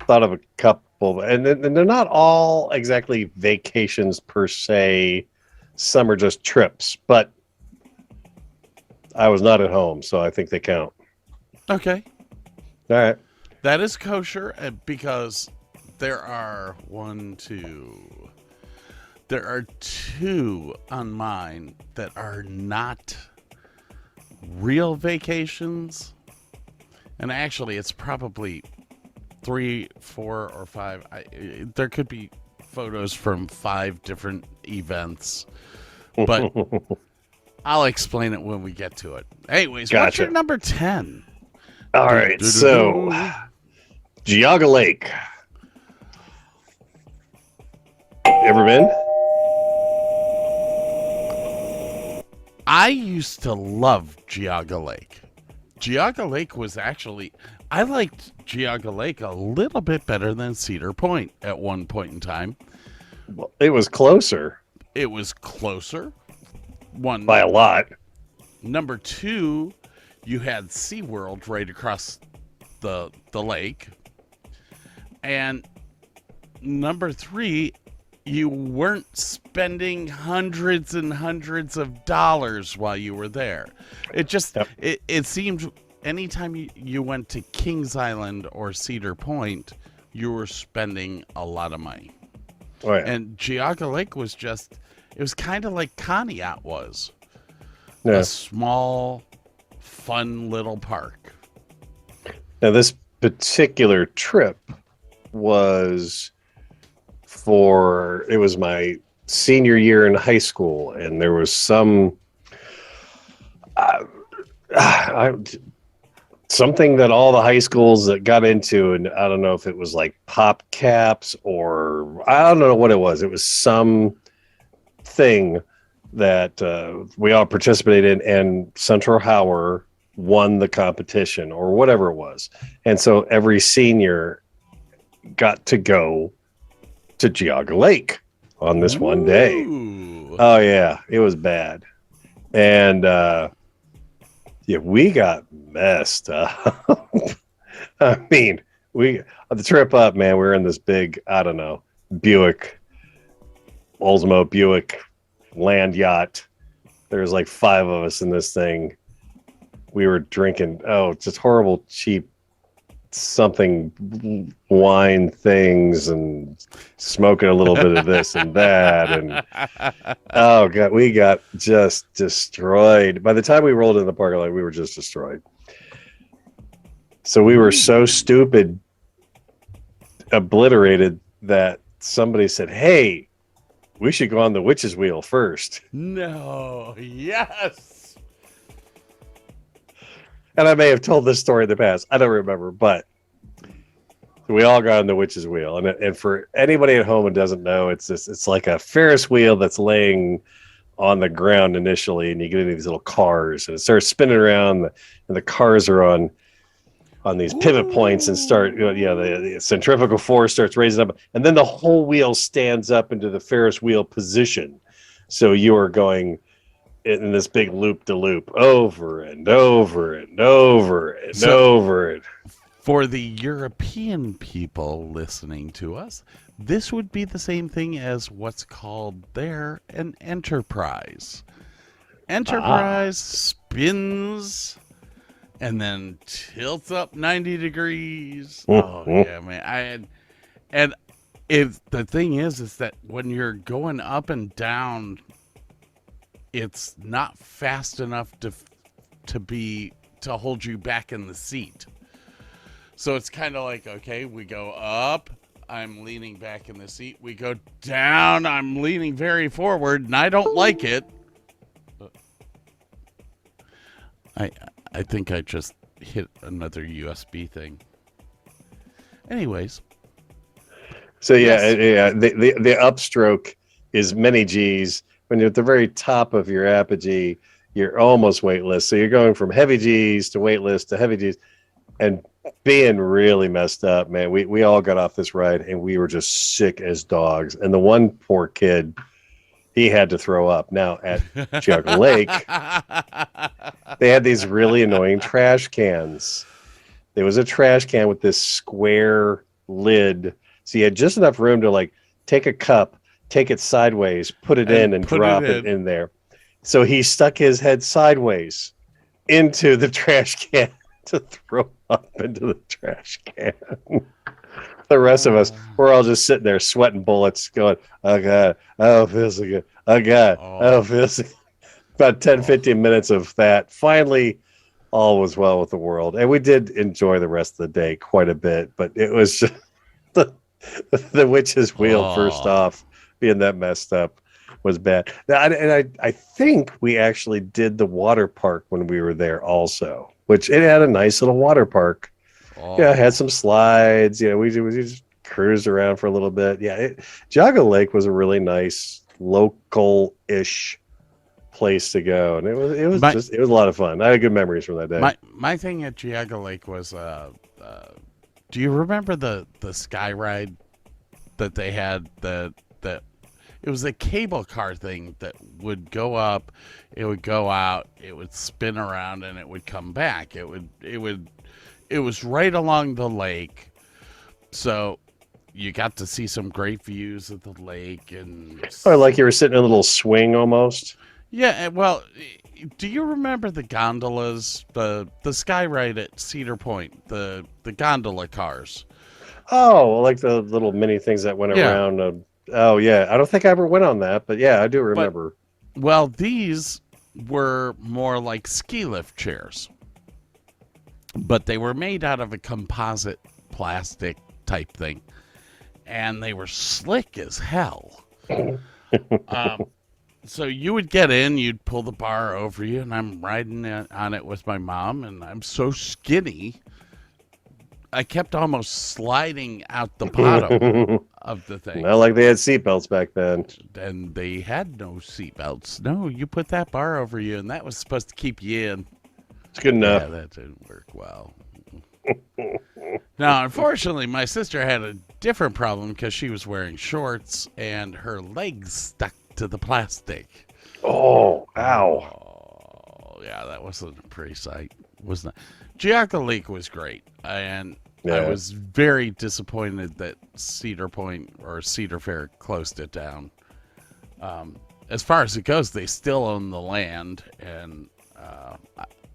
thought of a couple, and they're not all exactly vacations per se. Some are just trips, but I was not at home, so I think they count. Okay. All right. That is kosher because there are there are two on mine that are not real vacations. And actually, it's probably 3, 4, or 5. There could be photos from 5 different events, but I'll explain it when we get to it. Anyways, Gotcha. What's your number 10? All right, so Geauga Lake. Ever been? I used to love Geauga Lake. Geauga Lake was actually, I liked Geauga Lake a little bit better than Cedar Point at one point in time. Well, it was closer. It was closer. One by a lot. Number 2, you had SeaWorld right across the lake. And number 3, you weren't spending hundreds and hundreds of dollars while you were there. It just, it seemed anytime you went to Kings Island or Cedar Point, you were spending a lot of money. Oh, yeah. And Geauga Lake was just, it was kind of like Conneaut was. Yeah. A small, fun little park. Now, this particular trip was it was my senior year in high school, and there was some something that all the high schools that got into, and I don't know if it was like pop caps or I don't know what it was. It was some thing that we all participated in, and Central Howard won the competition or whatever it was. And so every senior got to go to Geauga Lake on this one day. Oh yeah, it was bad. And yeah, we got messed up. I mean, the trip up, man, we were in this big, I don't know, Oldsmobile Buick land yacht. There's like 5 of us in this thing. We were drinking, just horrible, cheap something wine things and smoking a little bit of this and that. And oh God, we got just destroyed. By the time we rolled in the parking lot, we were just destroyed. So we were so stupid, obliterated, that somebody said, "Hey, we should go on the witch's wheel first." No, yes. And I may have told this story in the past. I don't remember, but we all got on the witch's wheel. And for anybody at home who doesn't know, it's like a Ferris wheel that's laying on the ground initially, and you get into these little cars, and it starts spinning around, and the cars are on these pivot points and start, the centrifugal force starts raising up, and then the whole wheel stands up into the Ferris wheel position. So you are going in this big loop-de-loop over and over and over and over. For the European people listening to us, this would be the same thing as what's called there an Enterprise. Enterprise spins and then tilts up 90 degrees. Oh yeah, man. And if the thing is that when you're going up and down, it's not fast enough to hold you back in the seat. So it's kind of like, okay, we go up, I'm leaning back in the seat. We go down, I'm leaning very forward, and I don't like it. I think I just hit another USB thing. Anyways. So yeah, the upstroke is many G's. When you're at the very top of your apogee, you're almost weightless. So you're going from heavy G's to weightless to heavy G's, and being really messed up, man. We all got off this ride and we were just sick as dogs. And the one poor kid, he had to throw up. Now at Jug Lake, they had these really annoying trash cans. There was a trash can with this square lid. So you had just enough room to like take a cup, take it sideways, put it in and drop it in there. So he stuck his head sideways into the trash can to throw up into the trash can. The rest of us, we're all just sitting there sweating bullets going, oh God, oh, feels so good. Oh God, oh, feels so good. About 10, 15 minutes of that. Finally, all was well with the world. And we did enjoy the rest of the day quite a bit, but it was just the witch's wheel first off, being that messed up was bad. I think we actually did the water park when we were there also, which it had a nice little water park. Yeah, had some slides. We just cruised around for a little bit. Yeah, Jaga Lake was a really nice local-ish place to go, and it was a lot of fun. I had good memories from that day. My thing at Jaga Lake was, do you remember the sky ride that they had? That it was a cable car thing that would go up, it would go out, it would spin around, and it would come back. It was right along the lake, so you got to see some great views of the lake. And like you were sitting in a little swing almost. Yeah, well, do you remember the gondolas, the sky ride at Cedar Point, the gondola cars? Oh, like the little mini things that went around. Oh yeah, I don't think I ever went on that, but yeah, I do remember. Well, these were more like ski lift chairs, but they were made out of a composite plastic type thing, and they were slick as hell. So you would get in, you'd pull the bar over you, and I'm riding on it with my mom, and I'm so skinny, I kept almost sliding out the bottom of the thing. Not like they had seatbelts back then. And they had no seatbelts. No, you put that bar over you, and that was supposed to keep you in. It's good enough. Yeah, that didn't work well. Now, unfortunately, my sister had a different problem because she was wearing shorts, and her legs stuck to the plastic. Oh, ow. Oh, yeah, that wasn't a pretty sight. Wasn't it? Giaca Lake was great, and I was very disappointed that Cedar Point or Cedar Fair closed it down. As far as it goes, they still own the land, and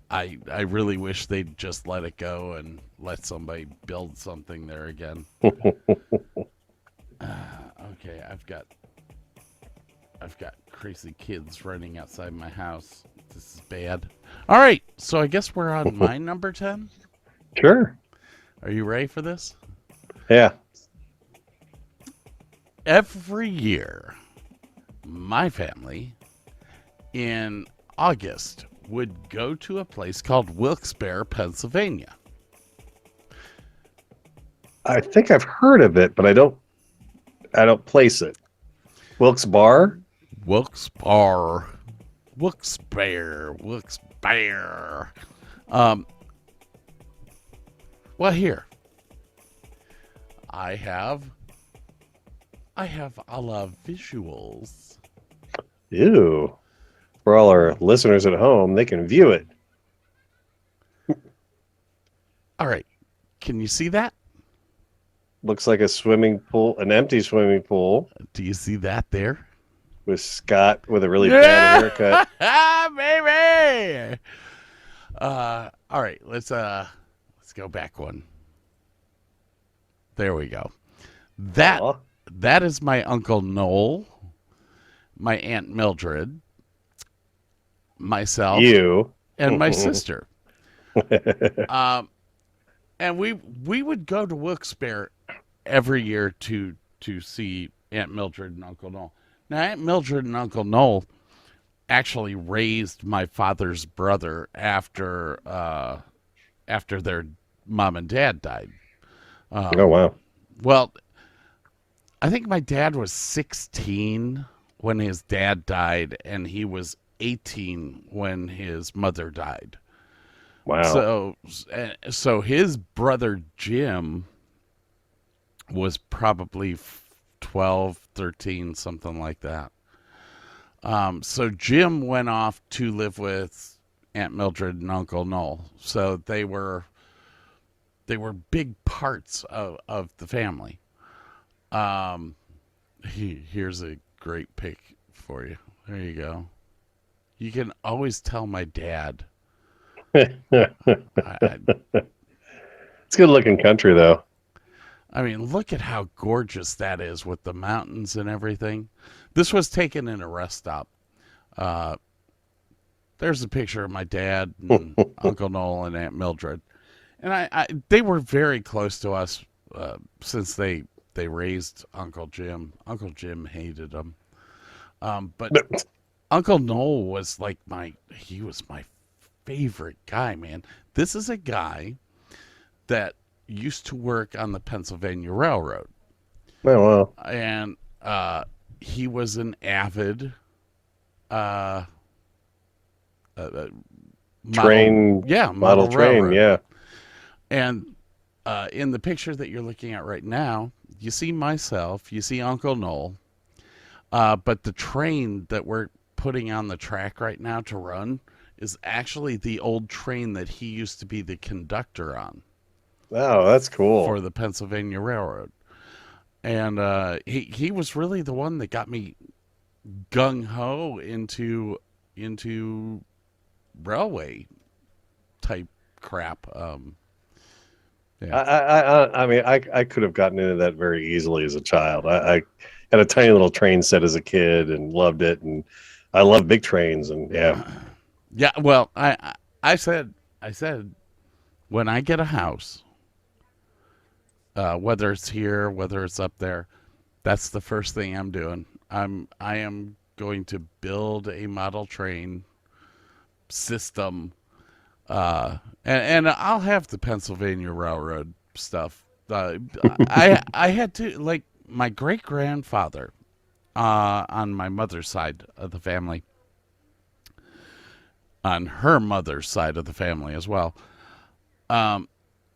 I really wish they'd just let it go and let somebody build something there again. Okay, I've got crazy kids running outside my house. This is bad. All right, so I guess we're on my number 10. Sure. Are you ready for this? Yeah. Every year, my family in August would go to a place called Wilkes-Barre, Pennsylvania. I think I've heard of it, but I don't place it. Wilkes-Barre? Wilkes-Barre. Well, here I have a lot of visuals. Ew. For all our listeners at home, they can view it. All right. Can you see that? Looks like a swimming pool, an empty swimming pool. Do you see that there? With Scott with a really bad haircut. Baby! All right, let's go back one. There we go. Aw. That is my Uncle Noel, my Aunt Mildred, myself, You. and my sister. And we would go to Wilkes-Barre every year to see Aunt Mildred and Uncle Noel. Now, Aunt Mildred and Uncle Noel actually raised my father's brother after their mom and dad died. Oh, wow. Well, I think my dad was 16 when his dad died, and he was 18 when his mother died. Wow. So his brother Jim was probably 12, 13, something like that. So Jim went off to live with Aunt Mildred and Uncle Noel. So they were big parts of the family. Here's a great pic for you. There you go. You can always tell my dad. It's good looking country, though. I mean, look at how gorgeous that is with the mountains and everything. This was taken in a rest stop. There's a picture of my dad and Uncle Noel and Aunt Mildred. And they were very close to us since they raised Uncle Jim. Uncle Jim hated them. But Uncle Noel was like he was my favorite guy, man. This is a guy that used to work on the Pennsylvania Railroad. Oh, wow. And he was an avid Train. model train. railroad. Yeah. And in the picture that you're looking at right now, you see myself, you see Uncle Noel, but the train that we're putting on the track right now to run is actually the old train that he used to be the conductor on. Oh, that's cool. For the Pennsylvania Railroad. And he was really the one that got me gung-ho into railway type crap. Yeah. I mean, I could have gotten into that very easily as a child. I had a tiny little train set as a kid and loved it, and I love big trains, and yeah. Yeah, well, I said when I get a house, whether it's here, whether it's up there, that's the first thing I'm doing. I am going to build a model train system, and I'll have the Pennsylvania Railroad stuff. I had to, like, my great grandfather on my mother's side of the family, on her mother's side of the family as well.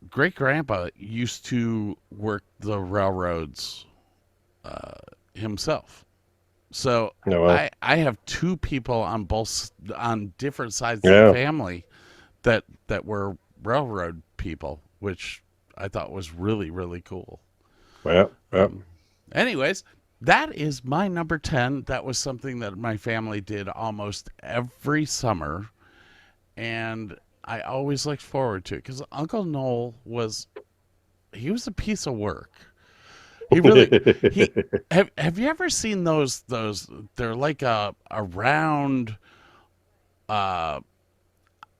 Great grandpa used to work the railroads himself. So Oh, wow. I have two people on different sides of the family that were railroad people, which I thought was really, really cool. Well, Anyways, that is my number 10. That was something that my family did almost every summer, and I always looked forward to it because Uncle Noel was a piece of work. He really have you ever seen those they're like a round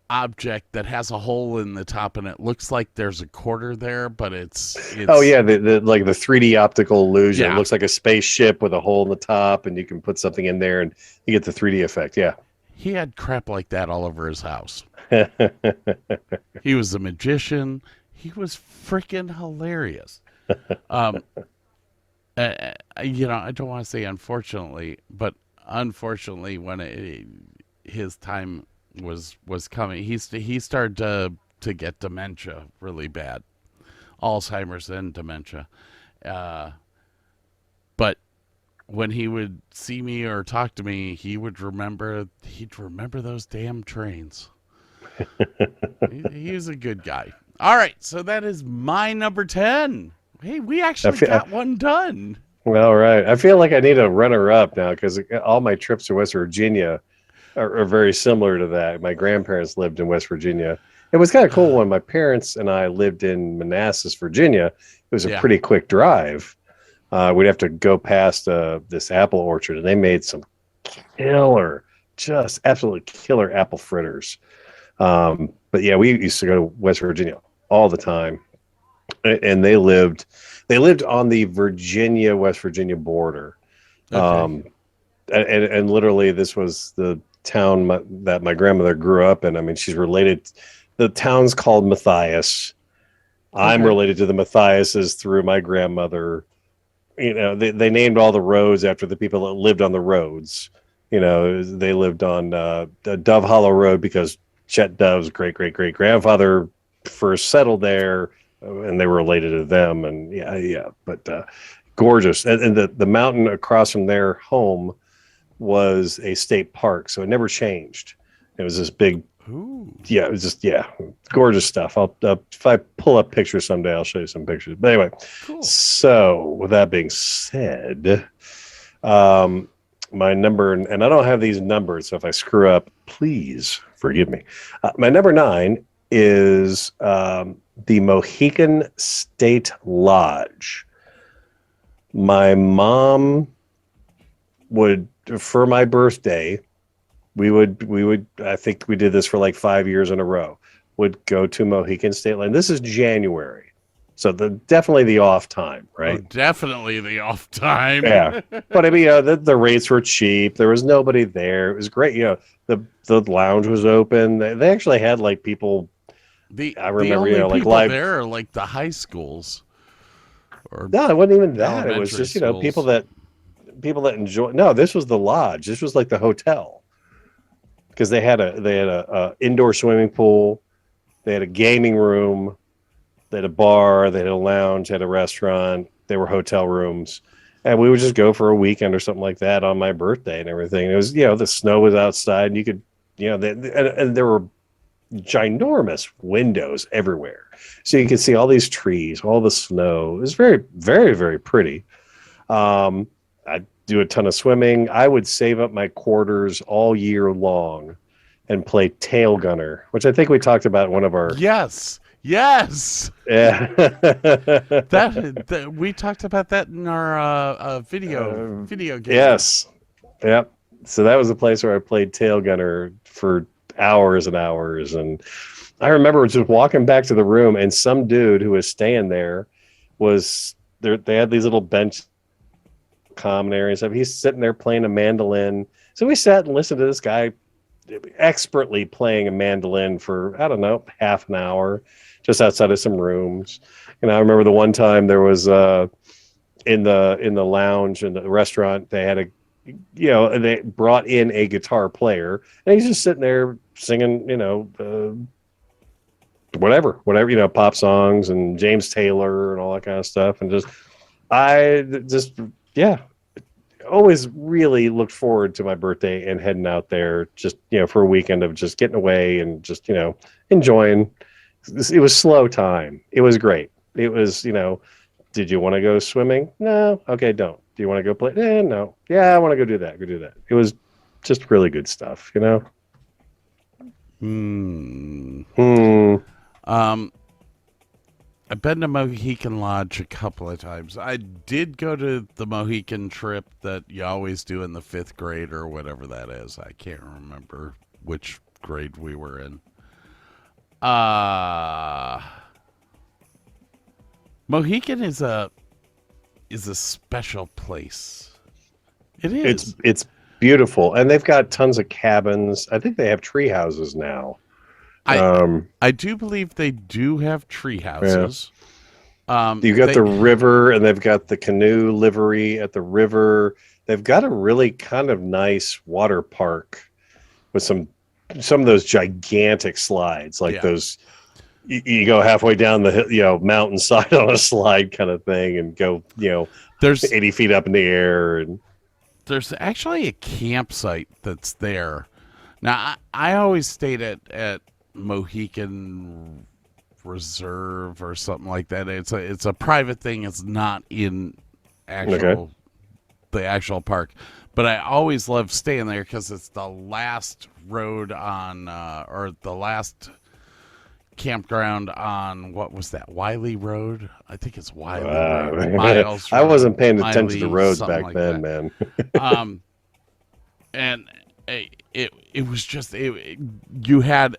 object that has a hole in the top and it looks like there's a quarter there, but it's oh yeah, the like the 3D optical illusion. Yeah. It looks like a spaceship with a hole in the top, and you can put something in there and you get the 3D effect. Yeah. He had crap like that all over his house. He was a magician. He was freaking hilarious. I don't want to say unfortunately, but unfortunately, when his time was coming, he started to get dementia really bad, Alzheimer's and dementia. But when he would see me or talk to me, he'd remember those damn trains. He was a good guy. All right, so that is my number 10. Hey, we actually got one done. All right. I feel like I need a runner-up now because all my trips to West Virginia are very similar to that. My grandparents lived in West Virginia. It was kind of cool when my parents and I lived in Manassas, Virginia. It was a Yeah. pretty quick drive. We'd have to go past this apple orchard, and they made some killer, just absolutely killer apple fritters. But yeah, we used to go to West Virginia all the time, and they lived on the West Virginia border. Okay. And literally, this was the town that my grandmother grew up in. I mean, she's related. The town's called Matthias. I'm Okay. related to the Matthiases through my grandmother. You know, they named all the roads after the people that lived on the roads. You know, they lived on the Dove Hollow Road because Chet Dove's great grandfather first settled there, and they were related to them. And yeah. But gorgeous, and the mountain across from their home was a state park, so it never changed. It was this big. Ooh. Yeah, it was just gorgeous stuff. I'll if I pull up pictures someday, I'll show you some pictures. But anyway, Cool. So with that being said, my number, and I don't have these numbers, so if I screw up, please forgive me. My number 9 is the Mohican State Lodge. My mom would, for my birthday, we would I think we did this for like 5 years in a row, would go to Mohican State Lodge. This is January, so definitely the off time, right? Oh, definitely the off time. Yeah, but I mean, the rates were cheap. There was nobody there. It was great. You know, the lounge was open. They actually had like people. I remember, only you know, like people live. there are like the high schools. Or No, it wasn't even that. It was elementary just, you know, schools. people that enjoy. No, this was the lodge. This was like the hotel, because they had a indoor swimming pool, they had a gaming room, they had a bar, they had a lounge, had a restaurant. They were hotel rooms, and we would just go for a weekend or something like that on my birthday and everything. It was, you know, the snow was outside, and you could, you know, and there were ginormous windows everywhere, so you could see all these trees, all the snow. It was very, very, very pretty. I'd do a ton of swimming. I would save up my quarters all year long and play tail gunner, which I think we talked about in one of our. Yes. Yeah. that we talked about that in our video game. Yes. Yep. So that was the place where I played tail gunner for hours and hours. And I remember just walking back to the room, and some dude who was staying there was there. They had these little bench common area and stuff. He's sitting there playing a mandolin. So we sat and listened to this guy expertly playing a mandolin for, I don't know, half an hour just outside of some rooms. And I remember the one time there was in the lounge in the restaurant, they had they brought in a guitar player, and he's just sitting there singing, whatever, pop songs and James Taylor and all that kind of stuff. And always really looked forward to my birthday and heading out there just, for a weekend of just getting away and just, enjoying. It was slow time. It was great. It was, did you want to go swimming? No. Okay, don't. Do you want to go play? No. Yeah, I want to go do that. Go do that. It was just really good stuff, I've been to Mohican Lodge a couple of times. I did go to the Mohican trip that you always do in the 5th grade or whatever that is. I can't remember which grade we were in. Mohican is a special place. It is. It's beautiful, and they've got tons of cabins. I think they have tree houses now. I do believe they do have tree houses. Yeah. You got the river, and they've got the canoe livery at the river. They've got a really kind of nice water park with some of those gigantic slides, like those. You go halfway down the hill, mountainside on a slide kind of thing, and go, there's 80 feet up in the air. And there's actually a campsite that's there. Now, I always stayed at Mohican Reserve or something like that. It's a private thing. It's not in the actual park, But I always love staying there because it's the last road on, or the last campground on, what was that, Wiley Road? I think it's Wiley Road. Miles I Road, wasn't paying attention to Miley, roads something back like then, that. man. And it was just, you had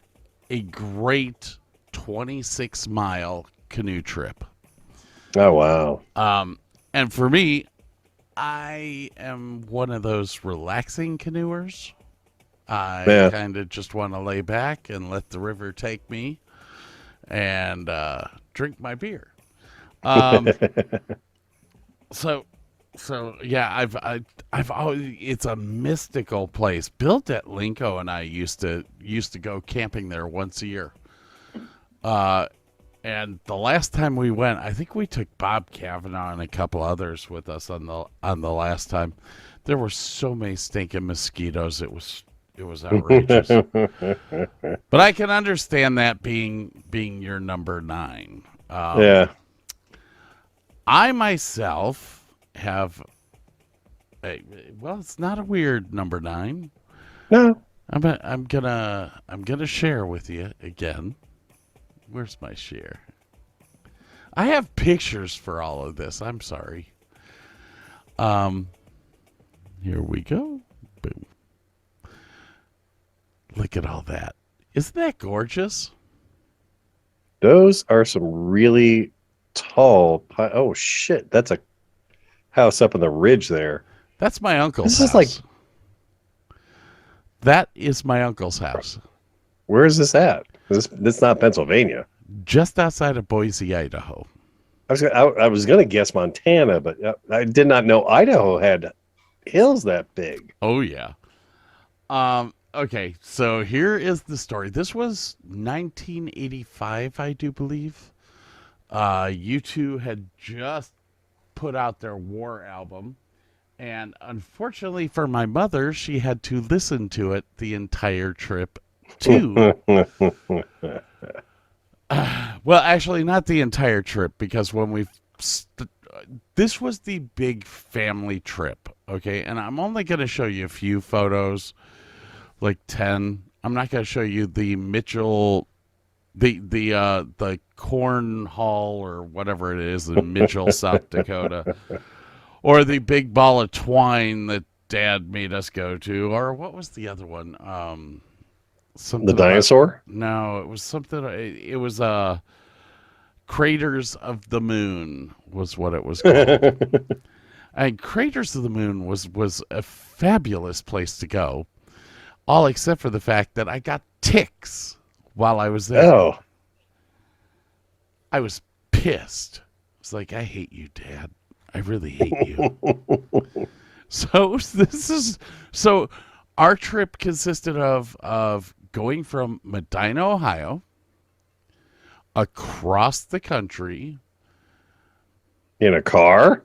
a great 26-mile canoe trip. Oh, wow. And for me, I am one of those relaxing canoers. I kind of just want to lay back and let the river take me and drink my beer. So yeah, I've always, it's a mystical place. Built at Linko and I used to go camping there once a year. And the last time we went, I think we took Bob Cavanaugh and a couple others with us on the last time. There were so many stinking mosquitoes. It was outrageous. But I can understand that being your number 9. Yeah. I myself have it's not a weird number 9. No. I'm gonna share with you again. Where's my share? I have pictures for all of this. I'm sorry. Here we go. Boom. Look at all that. Isn't that gorgeous? Those are some really tall. Oh, shit. That's a house up on the ridge there. That's my uncle's This house. is like. That is my uncle's house. Where is this at? This not Pennsylvania. Just outside of Boise, Idaho. I was going to guess Montana, but I did not know Idaho had hills that big. Oh, yeah. Okay, so here is the story. This was 1985, I do believe. U2 had just put out their War album. And unfortunately for my mother, she had to listen to it the entire trip, too. Well, actually, not the entire trip, because when this was the big family trip, okay? And I'm only going to show you a few photos, like 10. I'm not going to show you the Mitchell, the Corn Hall or whatever it is in Mitchell, South Dakota, or the big ball of twine that Dad made us go to, or what was the other one? Something the dinosaur? No, it was something. It was Craters of the Moon was what it was called. And Craters of the Moon was a fabulous place to go, all except for the fact that I got ticks while I was there. Oh, I was pissed. I was like, I hate you, Dad. I really hate you. So our trip consisted of going from Medina, Ohio, across the country in a car?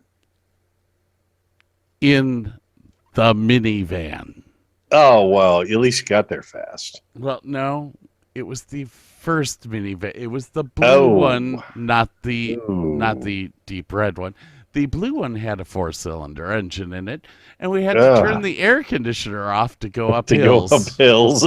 in the minivan. Oh, well, at least you got there fast. Well, no, it was the first minivan. It was the blue one, not the deep red one. The blue one had a 4-cylinder engine in it, and we had to turn the air conditioner off to go up hills. Go up hills.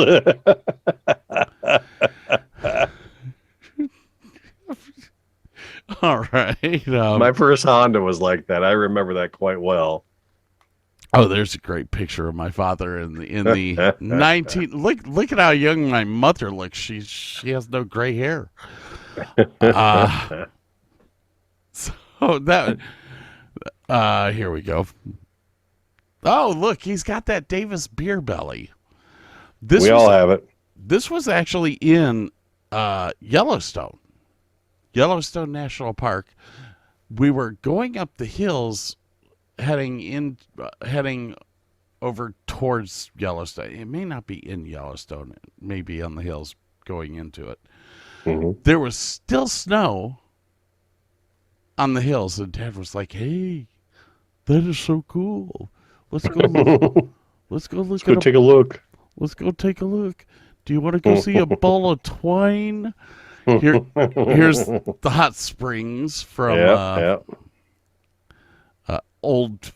All right. My first Honda was like that. I remember that quite well. Oh, there's a great picture of my father in the 19. Look at how young my mother looks. She has no gray hair. So that. Here we go. Oh, look, he's got that Davis beer belly. We all have it. This was actually in Yellowstone National Park. We were going up the hills, heading over towards Yellowstone. It may not be in Yellowstone. It may be on the hills going into it. Mm-hmm. There was still snow on the hills, and Dad was like, "Hey, that is so cool. Let's go. Let's go look. Let's go take a look. Let's go take a look. Do you want to go see a ball of twine? Here's the hot springs from Old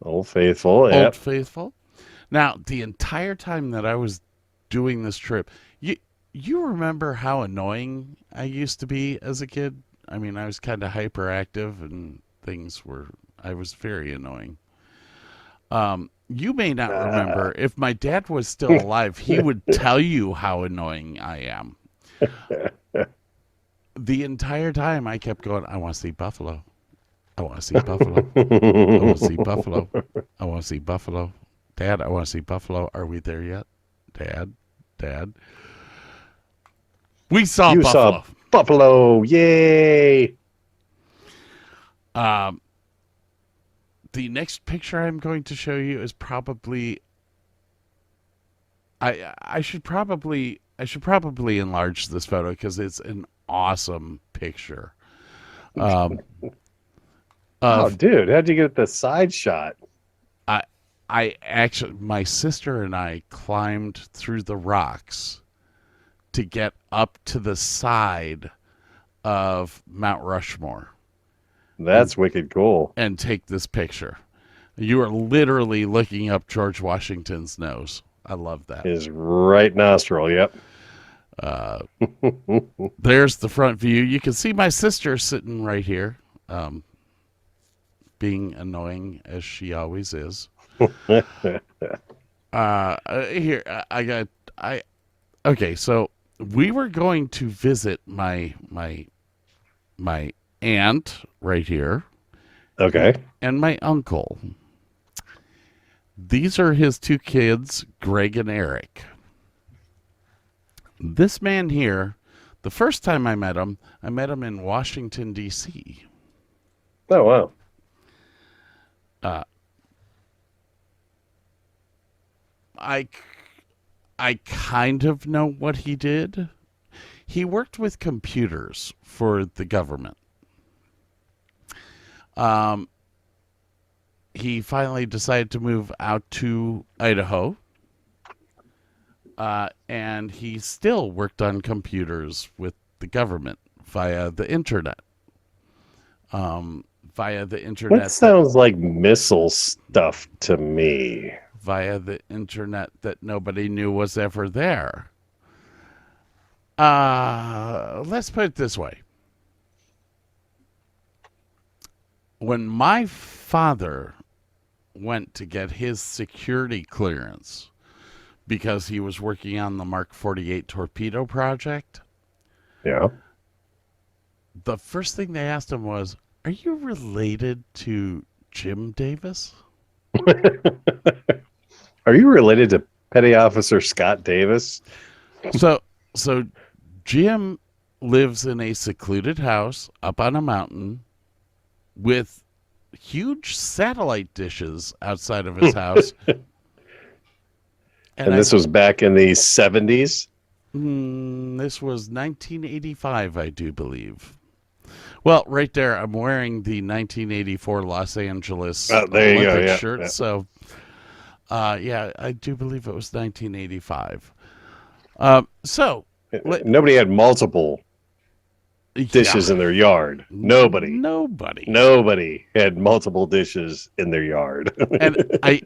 Old Faithful. Old Yep. Faithful. Now, the entire time that I was doing this trip, you remember how annoying I used to be as a kid? I mean, I was kind of hyperactive and I was very annoying. You may not remember. If my dad was still alive, he would tell you how annoying I am. The entire time I kept going, I want to see buffalo. I want to see buffalo. I want to see buffalo. I want to see buffalo. Dad, I want to see buffalo. Are we there yet? Dad. We saw You buffalo. saw buffalo. Yay. The next picture I'm going to show you is probably I should probably enlarge this photo because it's an awesome picture. Oh, dude, how'd you get the side shot? I actually, my sister and I climbed through the rocks to get up to the side of Mount Rushmore. That's wicked cool. And take this picture. You are literally looking up George Washington's nose. I love that. His right nostril, yep. There's the front view. You can see my sister sitting right here, being annoying as she always is. Okay, so we were going to visit my aunt right here. Okay. And my uncle. These are his two kids, Greg and Eric. This man here, the first time I met him in Washington, D.C. Oh, wow. I kind of know what he did. He worked with computers for the government. He finally decided to move out to Idaho. And he still worked on computers with the government via the internet. That sounds like missile stuff to me. Via the internet that nobody knew was ever there. Let's put it this way. When my father went to get his security clearance because he was working on the Mark 48 torpedo project, yeah, the first thing they asked him was, "Are you related to Jim Davis?" Are you related to Petty Officer Scott Davis? So Jim lives in a secluded house up on a mountain with huge satellite dishes outside of his house. And this was back in the 70s? This was 1985, I do believe. Well, right there, I'm wearing the 1984 Los Angeles Olympic shirt. Yeah. So, yeah, I do believe it was 1985. Nobody had multiple dishes in their yard. Nobody had multiple dishes in their yard. And I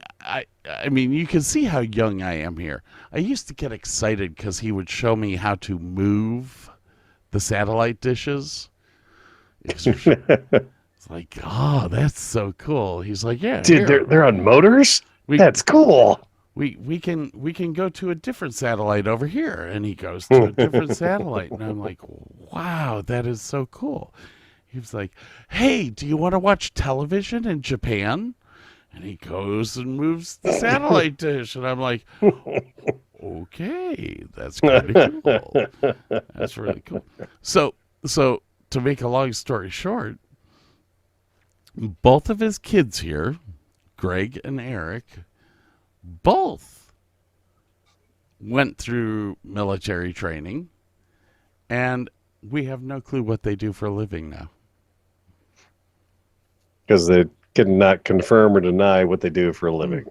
mean, you can see how young I am here. I used to get excited because he would show me how to move the satellite dishes. It's like, oh, that's so cool. He's like, yeah, dude, they're on motors. That's cool. We can go to a different satellite over here. And he goes to a different satellite. And I'm like, wow, that is so cool. He was like, hey, do you want to watch television in Japan? And he goes and moves the satellite dish. And I'm like, okay, that's kind of cool. That's really cool. So to make a long story short, both of his kids here, Greg and Eric, both went through military training, and we have no clue what they do for a living now. Because they cannot confirm or deny what they do for a living.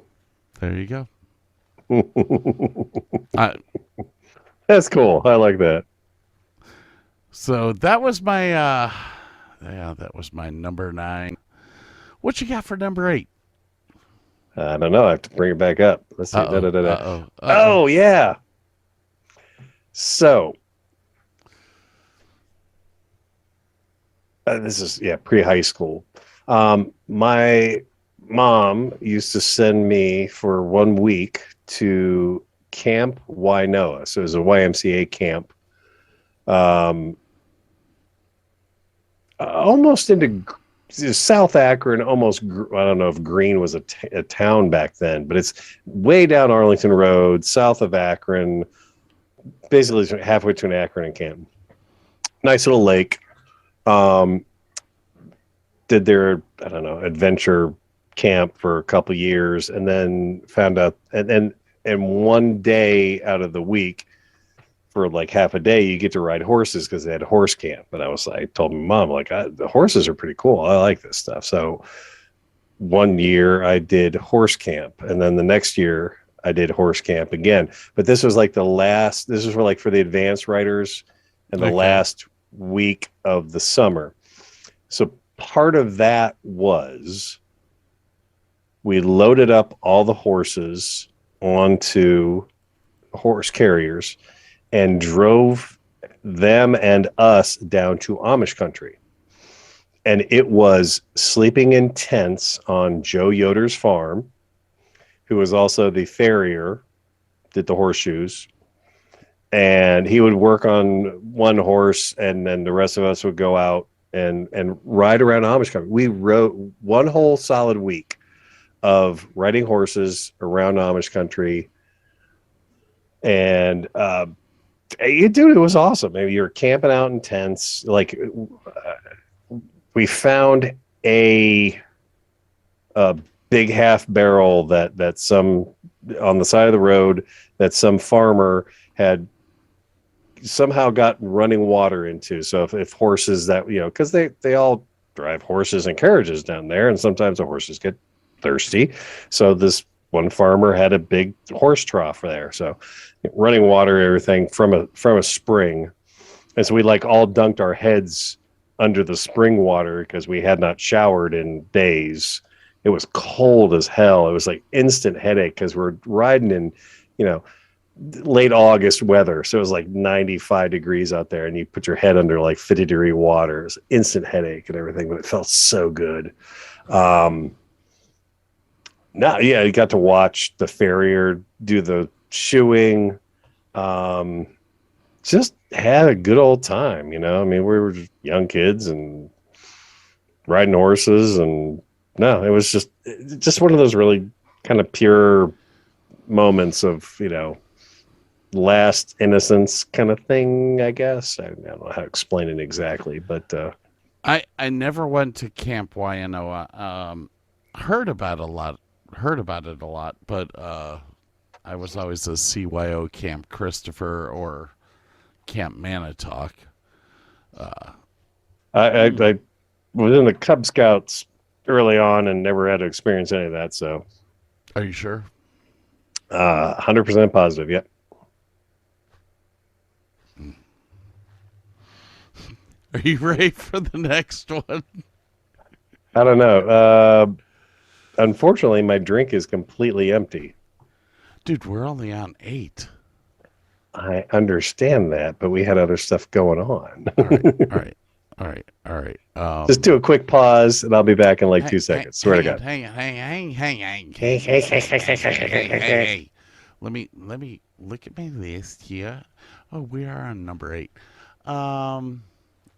There you go. That's cool. I like that. So that was my that was my number 9. What you got for number 8? I don't know. I have to bring it back up. Let's see. Uh-oh. Oh, yeah. So, this is, pre-high school. My mom used to send me for 1 week to Camp Wainoa. So it was a YMCA camp. Almost into South Akron, almost, I don't know if Greene was a town back then, but it's way down Arlington Road, south of Akron, basically halfway between Akron and Canton. Nice little lake. Did their, I don't know, adventure camp for a couple years, and then found out, and one day out of the week, for like half a day, you get to ride horses because they had a horse camp. And I told my mom, like, the horses are pretty cool. I like this stuff. So 1 year I did horse camp, and then the next year I did horse camp again. But this was like this was for the advanced riders and the last week of the summer. So part of that was we loaded up all the horses onto horse carriers and drove them and us down to Amish country. And it was sleeping in tents on Joe Yoder's farm, who was also the farrier, did the horseshoes. And he would work on one horse, and then the rest of us would go out and ride around Amish country. We rode one whole solid week of riding horses around Amish country. And, it was awesome. Maybe you're camping out in tents. Like, we found a big half barrel that some on the side of the road that some farmer had somehow got running water into. So if horses that, because they all drive horses and carriages down there, and sometimes the horses get thirsty. So this one farmer had a big horse trough there. So running water, everything from a spring. And so we all dunked our heads under the spring water because we had not showered in days. It was cold as hell. It was like instant headache because we're riding in, late August weather. So it was like 95 degrees out there, and you put your head under 50-degree water. It was instant headache and everything, but it felt so good. You got to watch the farrier do the shoeing. Just had a good old time, we were young kids and riding horses, and it was just one of those really kind of pure moments of, last innocence kind of thing, I guess. I don't know how to explain it exactly, but I never went to Camp Wainoa. Heard about it a lot, but I was always a CYO Camp Christopher or Camp Manitowoc. I was in the Cub Scouts early on and never had to experience any of that. So, are you sure? 100% positive. Yep. Are you ready for the next one? I don't know. Unfortunately, my drink is completely empty. Dude, we're only on 8. I understand that, but we had other stuff going on. All right. Just do a quick pause, and I'll be back in 2 seconds. Swear to God. Hang on. Let me look at my list here. Oh, we are on number 8.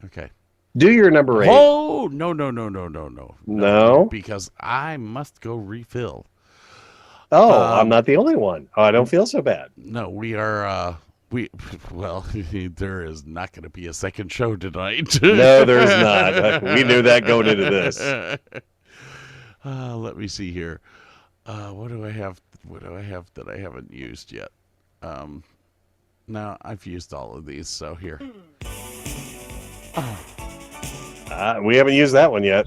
Okay. Do your number 8. Oh, no. No? Because I must go refill. Oh, I'm not the only one. Oh, I don't feel so bad. No, we are, there is not going to be a second show tonight. No, there's not. We knew that going into this. Let me see here. What do I have that I haven't used yet? No, I've used all of these, so here. We haven't used that one yet.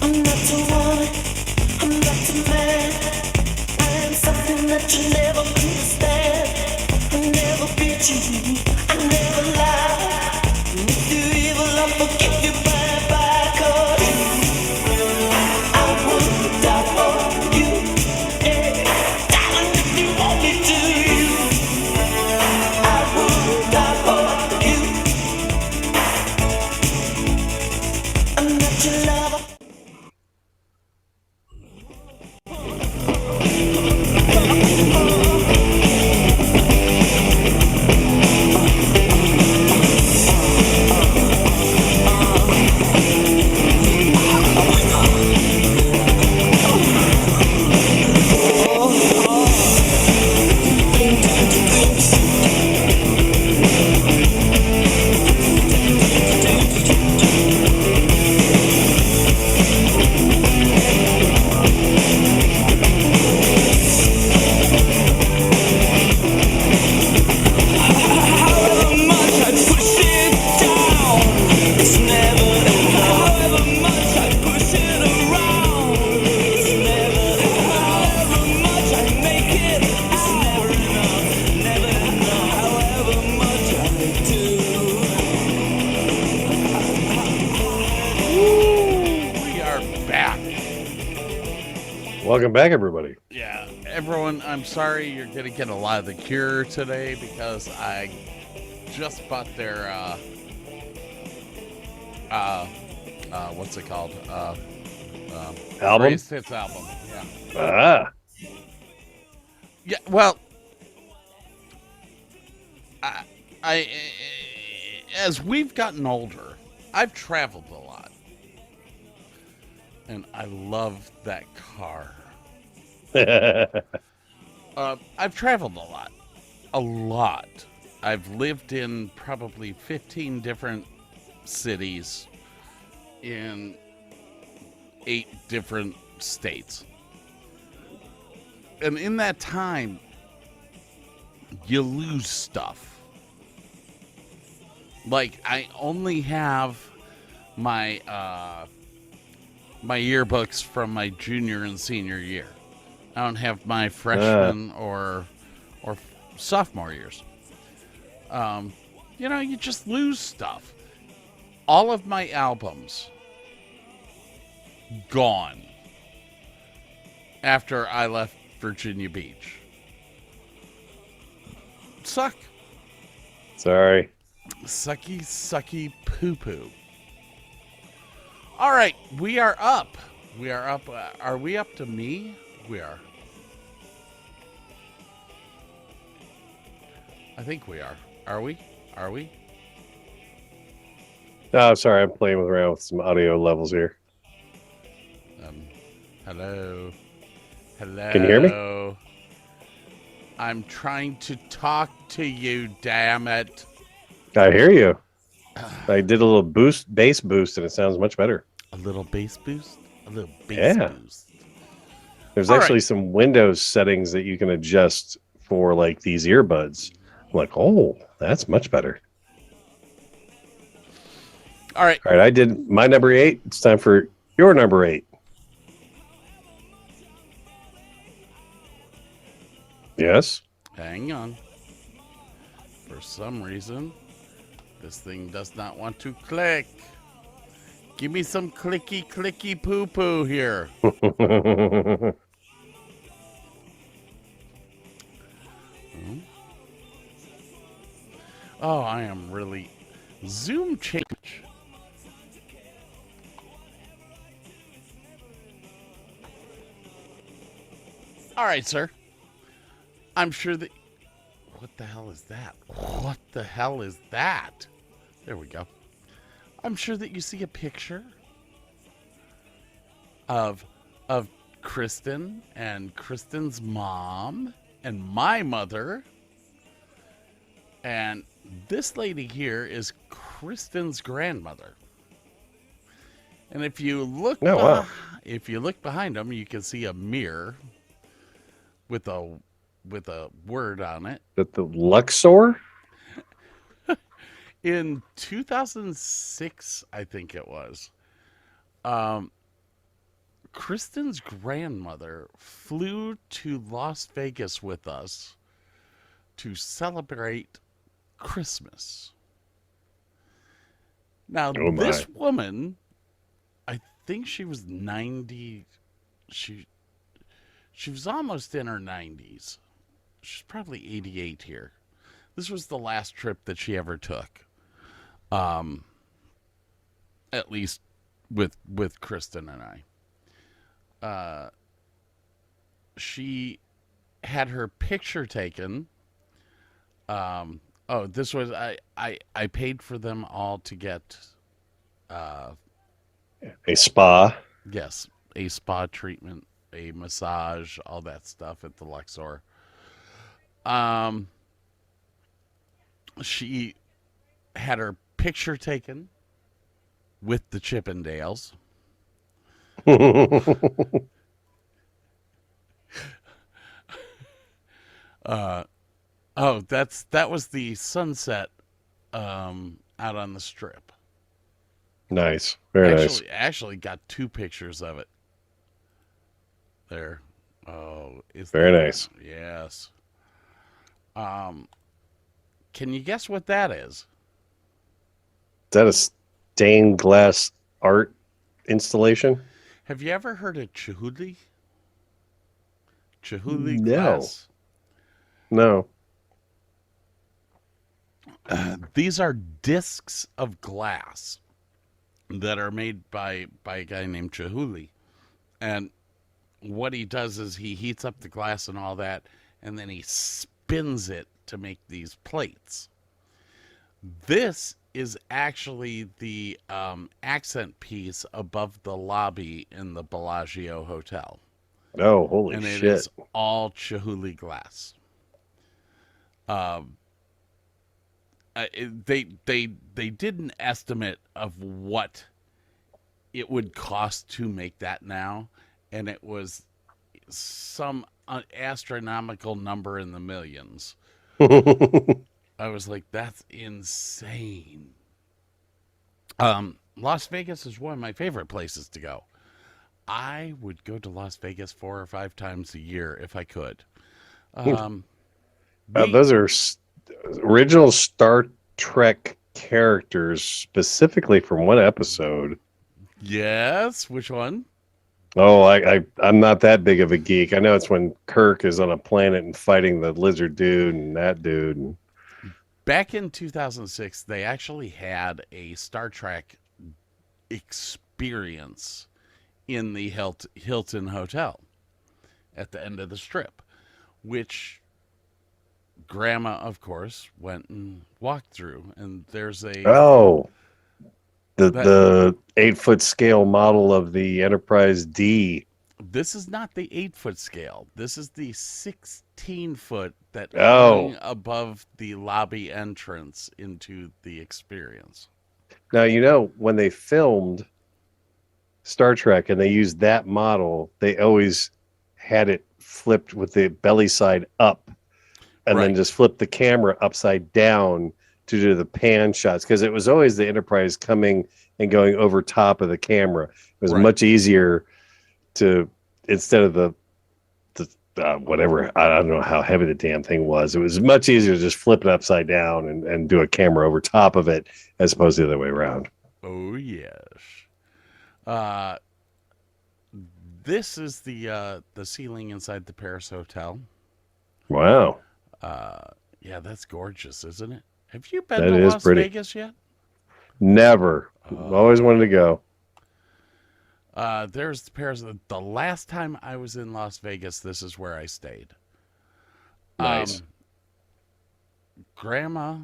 I'm not a woman, I'm not a man. I am something that you never understand. I'll never beat you, Welcome back, everybody. Yeah, everyone, I'm sorry you're going to get a lot of The Cure today because I just bought their, what's it called? Album? Greatest Hits album. Yeah. Ah. Yeah, well, I, as we've gotten older, I've traveled a lot. And I love that car. I've traveled a lot. A lot. I've lived in probably 15 different cities in 8 different states. And in that time, you lose stuff. Like, I only have my my yearbooks from my junior and senior year. I don't have my freshman or sophomore years. You know, you just lose stuff. All of my albums gone after I left Virginia Beach. Suck. Sorry. Sucky, sucky, poo-poo. All right, we are up. We are up. Are we up to me? We are. I think we are. Are we? Are we? Oh, sorry. I'm playing around with some audio levels here. Hello. Hello. Can you hear me? I'm trying to talk to you, damn it. I hear you. I did a little bass boost, and it sounds much better. A little bass boost? A little bass boost. There's All actually right. some Windows settings that you can adjust for, like, these earbuds. I'm like, oh, that's much better. All right. All right, I did my number 8. It's time for your number 8. Yes? Hang on. For some reason, this thing does not want to click. Give me some clicky, clicky poo-poo here. Oh, I am really... Zoom change. All right, sir. I'm sure that... What the hell is that? What the hell is that? There we go. I'm sure that you see a picture of Kristen and Kristen's mom and my mother. And this lady here is Kristen's grandmother. And if you look if you look behind them, you can see a mirror with a word on it. That the Luxor? In 2006, I think it was, Kristen's grandmother flew to Las Vegas with us to celebrate Christmas. Now, this woman, I think she was 90. She was almost in her 90s. She's probably 88 here. This was the last trip that she ever took. At least with Kristen and I. She had her picture taken. This was I paid for them all to get A spa. yes, a spa treatment, a massage, all that stuff at the Luxor. She had her picture taken with the Chippendales. That was the sunset out on the strip. Nice. Very nice. Actually got 2 pictures of it. There. Oh, is very nice. Yes. Can you guess what that is? Is that a stained glass art installation? Have you ever heard of Chihuly? Chihuly No. glass. No. These are discs of glass that are made by a guy named Chihuly. And what he does is he heats up the glass and all that, and then he spins it to make these plates. This is actually the accent piece above the lobby in the Bellagio Hotel. Oh, holy and shit. it is all Chihuly glass. They did an estimate of what it would cost to make that now, and it was some astronomical number in the millions. I was like, that's insane. Las Vegas is one of my favorite places to go. I would go to Las Vegas 4 or 5 times a year if I could. Those are original Star Trek characters, specifically from one episode. Yes, which one? Oh, I'm not that big of a geek. I know it's when Kirk is on a planet and fighting the lizard dude and that dude. Back in 2006, they actually had a Star Trek experience in the Hilton Hotel at the end of the strip, which Grandma, of course, went and walked through. And there's the 8-foot scale model of the Enterprise D. This is not the 8-foot scale. This is the 16-foot that hung above the lobby entrance into the experience. Now, you know, when they filmed Star Trek and they used that model, they always had it flipped with the belly side up and then just flip the camera upside down to do the pan shots, because it was always the Enterprise coming and going over top of the camera. It was much easier to, instead of the whatever, I don't know how heavy the damn thing was. It was much easier to just flip it upside down and do a camera over top of it as opposed to the other way around. Oh, yes. This is the ceiling inside the Paris Hotel. Wow. Yeah, that's gorgeous, isn't it? Have you been That to is Las pretty. Vegas yet? Never. Always wanted to go. There's the Paris. The last time I was in Las Vegas, this is where I stayed. Nice. Grandma,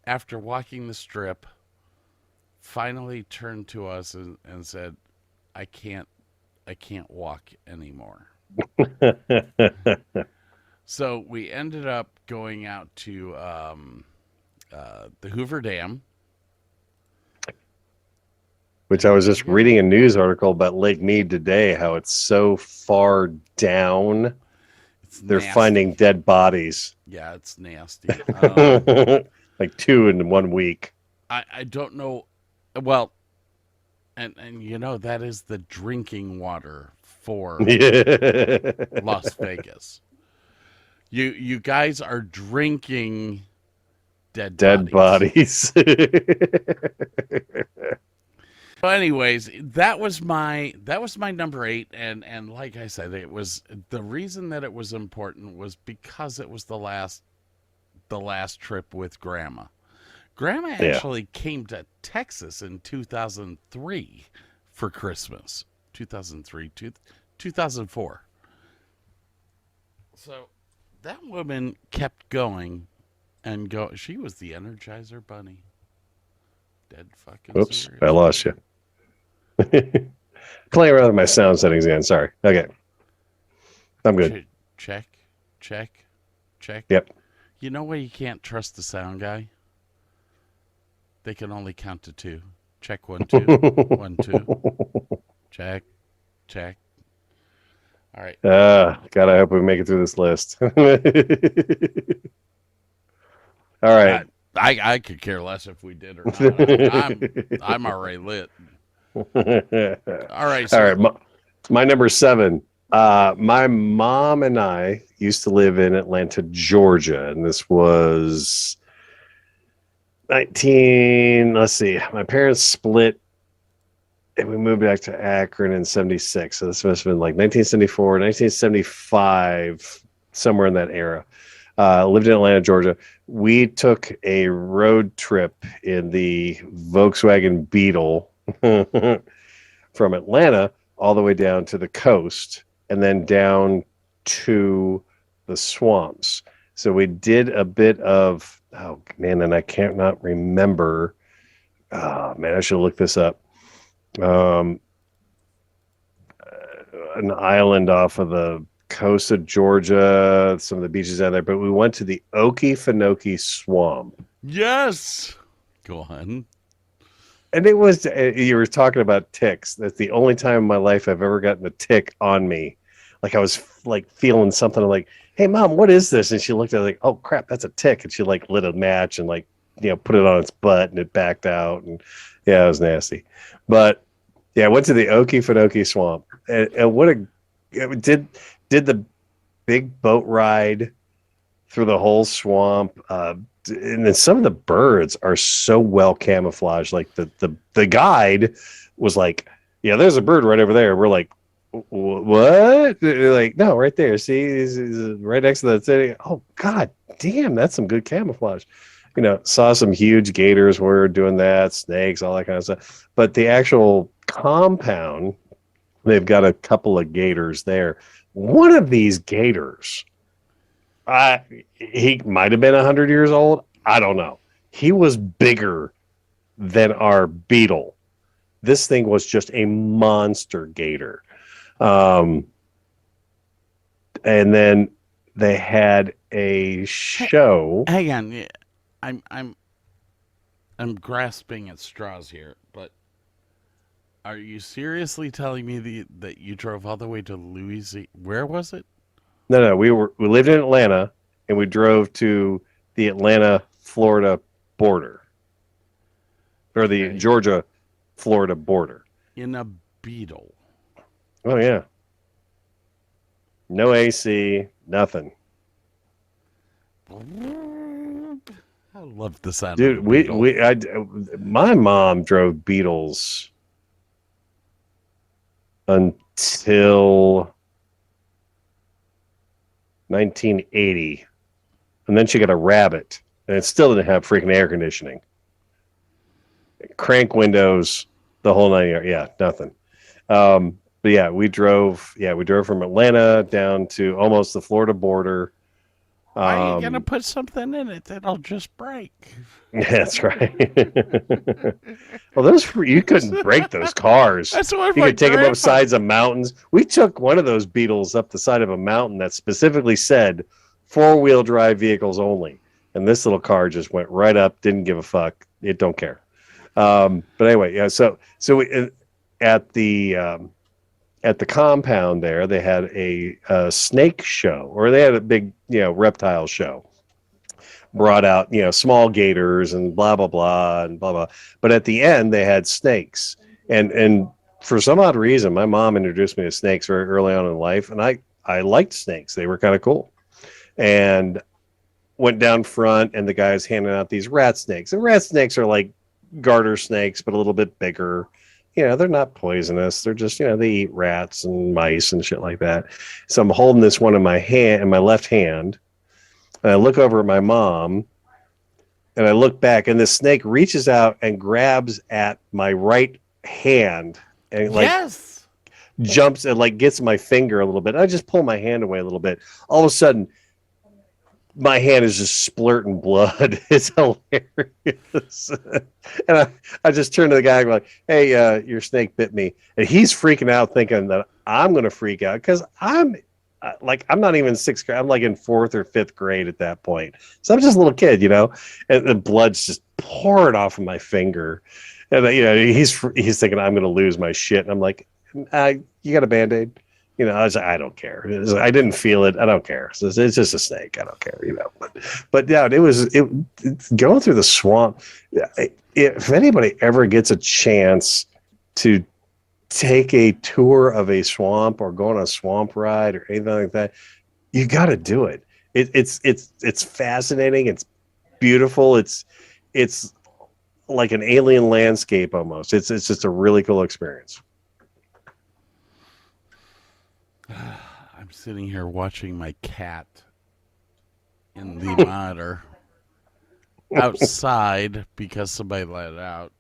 after walking the strip, finally turned to us and said, I can't walk anymore. So we ended up going out to the Hoover Dam. Which I was just reading a news article about Lake Mead today, how it's so far down. They're nasty. finding dead bodies. Yeah, it's nasty. Like 2 in 1 week. I don't know. Well, and you know, that is the drinking water for Las Vegas. You guys are drinking dead bodies. But anyways, that was my number 8, and like I said, it was the reason that it was important was because it was the last trip with Grandma. Grandma actually came to Texas in 2003 for Christmas. 2004. So that woman kept going and go. She was the Energizer Bunny. Dead fucking Oops, serious. I lost you. Playing around with my sound settings again. Sorry. Okay. I'm good. Check. Yep. You know why you can't trust the sound guy? They can only count to 2. Check 1, 2. 1, 2. Check. All right. God, I hope we make it through this list. All right. I could care less if we did or not. I'm already lit. All right. All right. My number 7. My mom and I used to live in Atlanta, Georgia, and this was let's see, my parents split and we moved back to Akron in 76. So this must have been like 1974, 1975, somewhere in that era. Lived in Atlanta, Georgia. We took a road trip in the Volkswagen Beetle from Atlanta all the way down to the coast and then down to the swamps. So we did a bit of, oh man, and I can't not remember. Oh man, I should look this up. An island off of the coast of Georgia, some of the beaches out there, but we went to the Okefenokee Swamp. Yes. Go on. And it was, you were talking about ticks. That's the only time in my life I've ever gotten a tick on me. Like I was like feeling something like, hey mom, what is this? And she looked at it like, oh crap, that's a tick. And she like lit a match and like, put it on its butt and it backed out. And yeah, it was nasty. But yeah, I went to the Okefenokee Swamp and did the big boat ride through the whole swamp. And then some of the birds are so well camouflaged. Like the guide was like, yeah, there's a bird right over there. We're like, what? They're like, no, right there. See, he's right next to the city. Oh god damn, that's some good camouflage. Saw some huge gators when we were doing that, snakes, all that kind of stuff. But the actual compound, they've got a couple of gators there. One of these gators, he might have been 100 years old. I don't know. He was bigger than our beetle. This thing was just a monster gator. And then they had a show. Hang on. I'm grasping at straws here, but are you seriously telling me that you drove all the way to Louisiana? Where was it? No, we lived in Atlanta and we drove to the Atlanta-Florida border. Or the Georgia-Florida border. In a Beetle. Oh yeah. No AC, nothing. I love the sound. Dude, my mom drove Beetles until 1980, and then she got a Rabbit, and it still didn't have freaking air conditioning. Crank windows, the whole 9 yards. Yeah, nothing. But yeah, we drove from Atlanta down to almost the Florida border. Why are you gonna put something in it that'll just break? That's right. Well, you couldn't break those cars. That's what you could take them up sides of mountains. We took one of those Beetles up the side of a mountain that specifically said 4-wheel drive vehicles only, and this little car just went right up. Didn't give a fuck. It don't care. But anyway, yeah. So we, at the compound there, they had a snake show, or they had a big, reptile show. Brought out, small gators and blah, blah, blah, and blah, blah. But at the end, they had snakes. And for some odd reason, my mom introduced me to snakes very early on in life. And I liked snakes. They were kind of cool. And went down front, and the guy's handing out these rat snakes. And rat snakes are like garter snakes, but a little bit bigger. They're not poisonous. They're just, they eat rats and mice and shit like that. So I'm holding this one in my hand, in my left hand, and I look over at my mom, and I look back, and this snake reaches out and grabs at my right hand, and jumps and like gets my finger a little bit. I just pull my hand away a little bit. All of a sudden, my hand is just splurting blood. It's hilarious. And I just turn to the guy and go like, hey, your snake bit me. And he's freaking out thinking that I'm going to freak out because I'm not even 6th grade. I'm like in 4th or 5th grade at that point. So I'm just a little kid, and the blood's just pouring off of my finger. And, he's thinking I'm going to lose my shit. And I'm like, you got a Band-Aid? I was like, I don't care. I didn't feel it. I don't care. It's just a snake. I don't care. But yeah, it's going through the swamp. If anybody ever gets a chance to take a tour of a swamp or go on a swamp ride or anything like that, you got to do it. It's fascinating. It's beautiful. It's like an alien landscape almost. It's just a really cool experience. I'm sitting here watching my cat in the monitor outside because somebody let it out,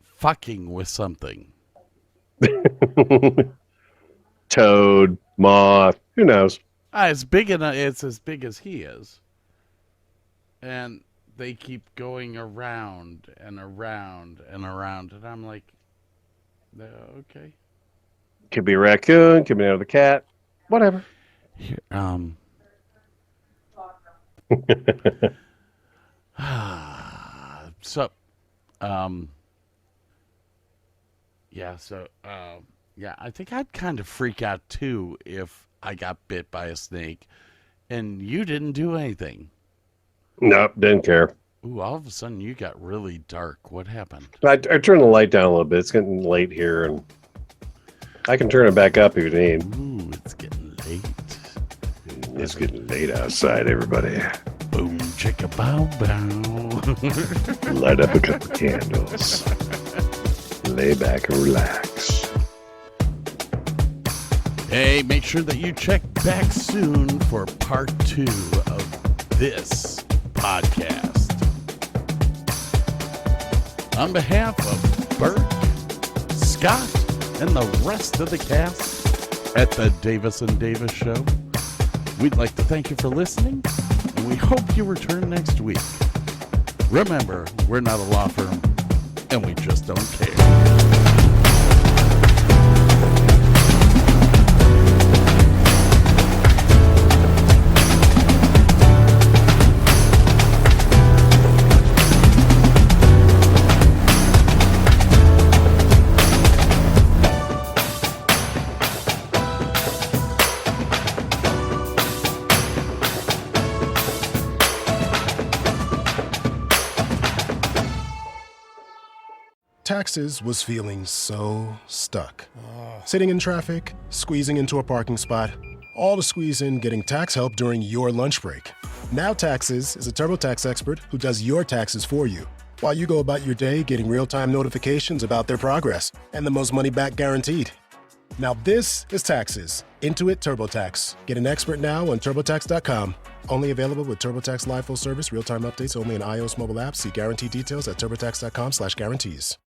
fucking with something. Toad, moth, who knows? It's big enough. It's as big as he is, and they keep going around and around and around, and I'm like, okay. Could be a raccoon, could be another cat, whatever. Here, so, yeah, I think I'd kind of freak out too if I got bit by a snake and you didn't do anything. Nope, didn't care. Ooh, all of a sudden you got really dark. What happened? I turned the light down a little bit. It's getting late here, and I can turn it back up if you need. Ooh, it's getting late. It's getting late outside, everybody. Boom, chicka bow bow. Light up a couple candles. Lay back and relax. Hey, make sure that you check back soon for part 2 of this podcast. On behalf of Bert, Scott, and the rest of the cast at the Davis and Davis Show, we'd like to thank you for listening, and we hope you return next week. Remember, we're not a law firm, and we just don't care. Taxes was feeling so stuck. Sitting in traffic, squeezing into a parking spot, all to squeeze in getting tax help during your lunch break. Now Taxes is a TurboTax expert who does your taxes for you, while you go about your day getting real-time notifications about their progress and the most money back guaranteed. Now this is Taxes. Intuit TurboTax. Get an expert now on TurboTax.com. Only available with TurboTax Live Full Service, real-time updates only in iOS mobile apps. See guarantee details at TurboTax.com/guarantees.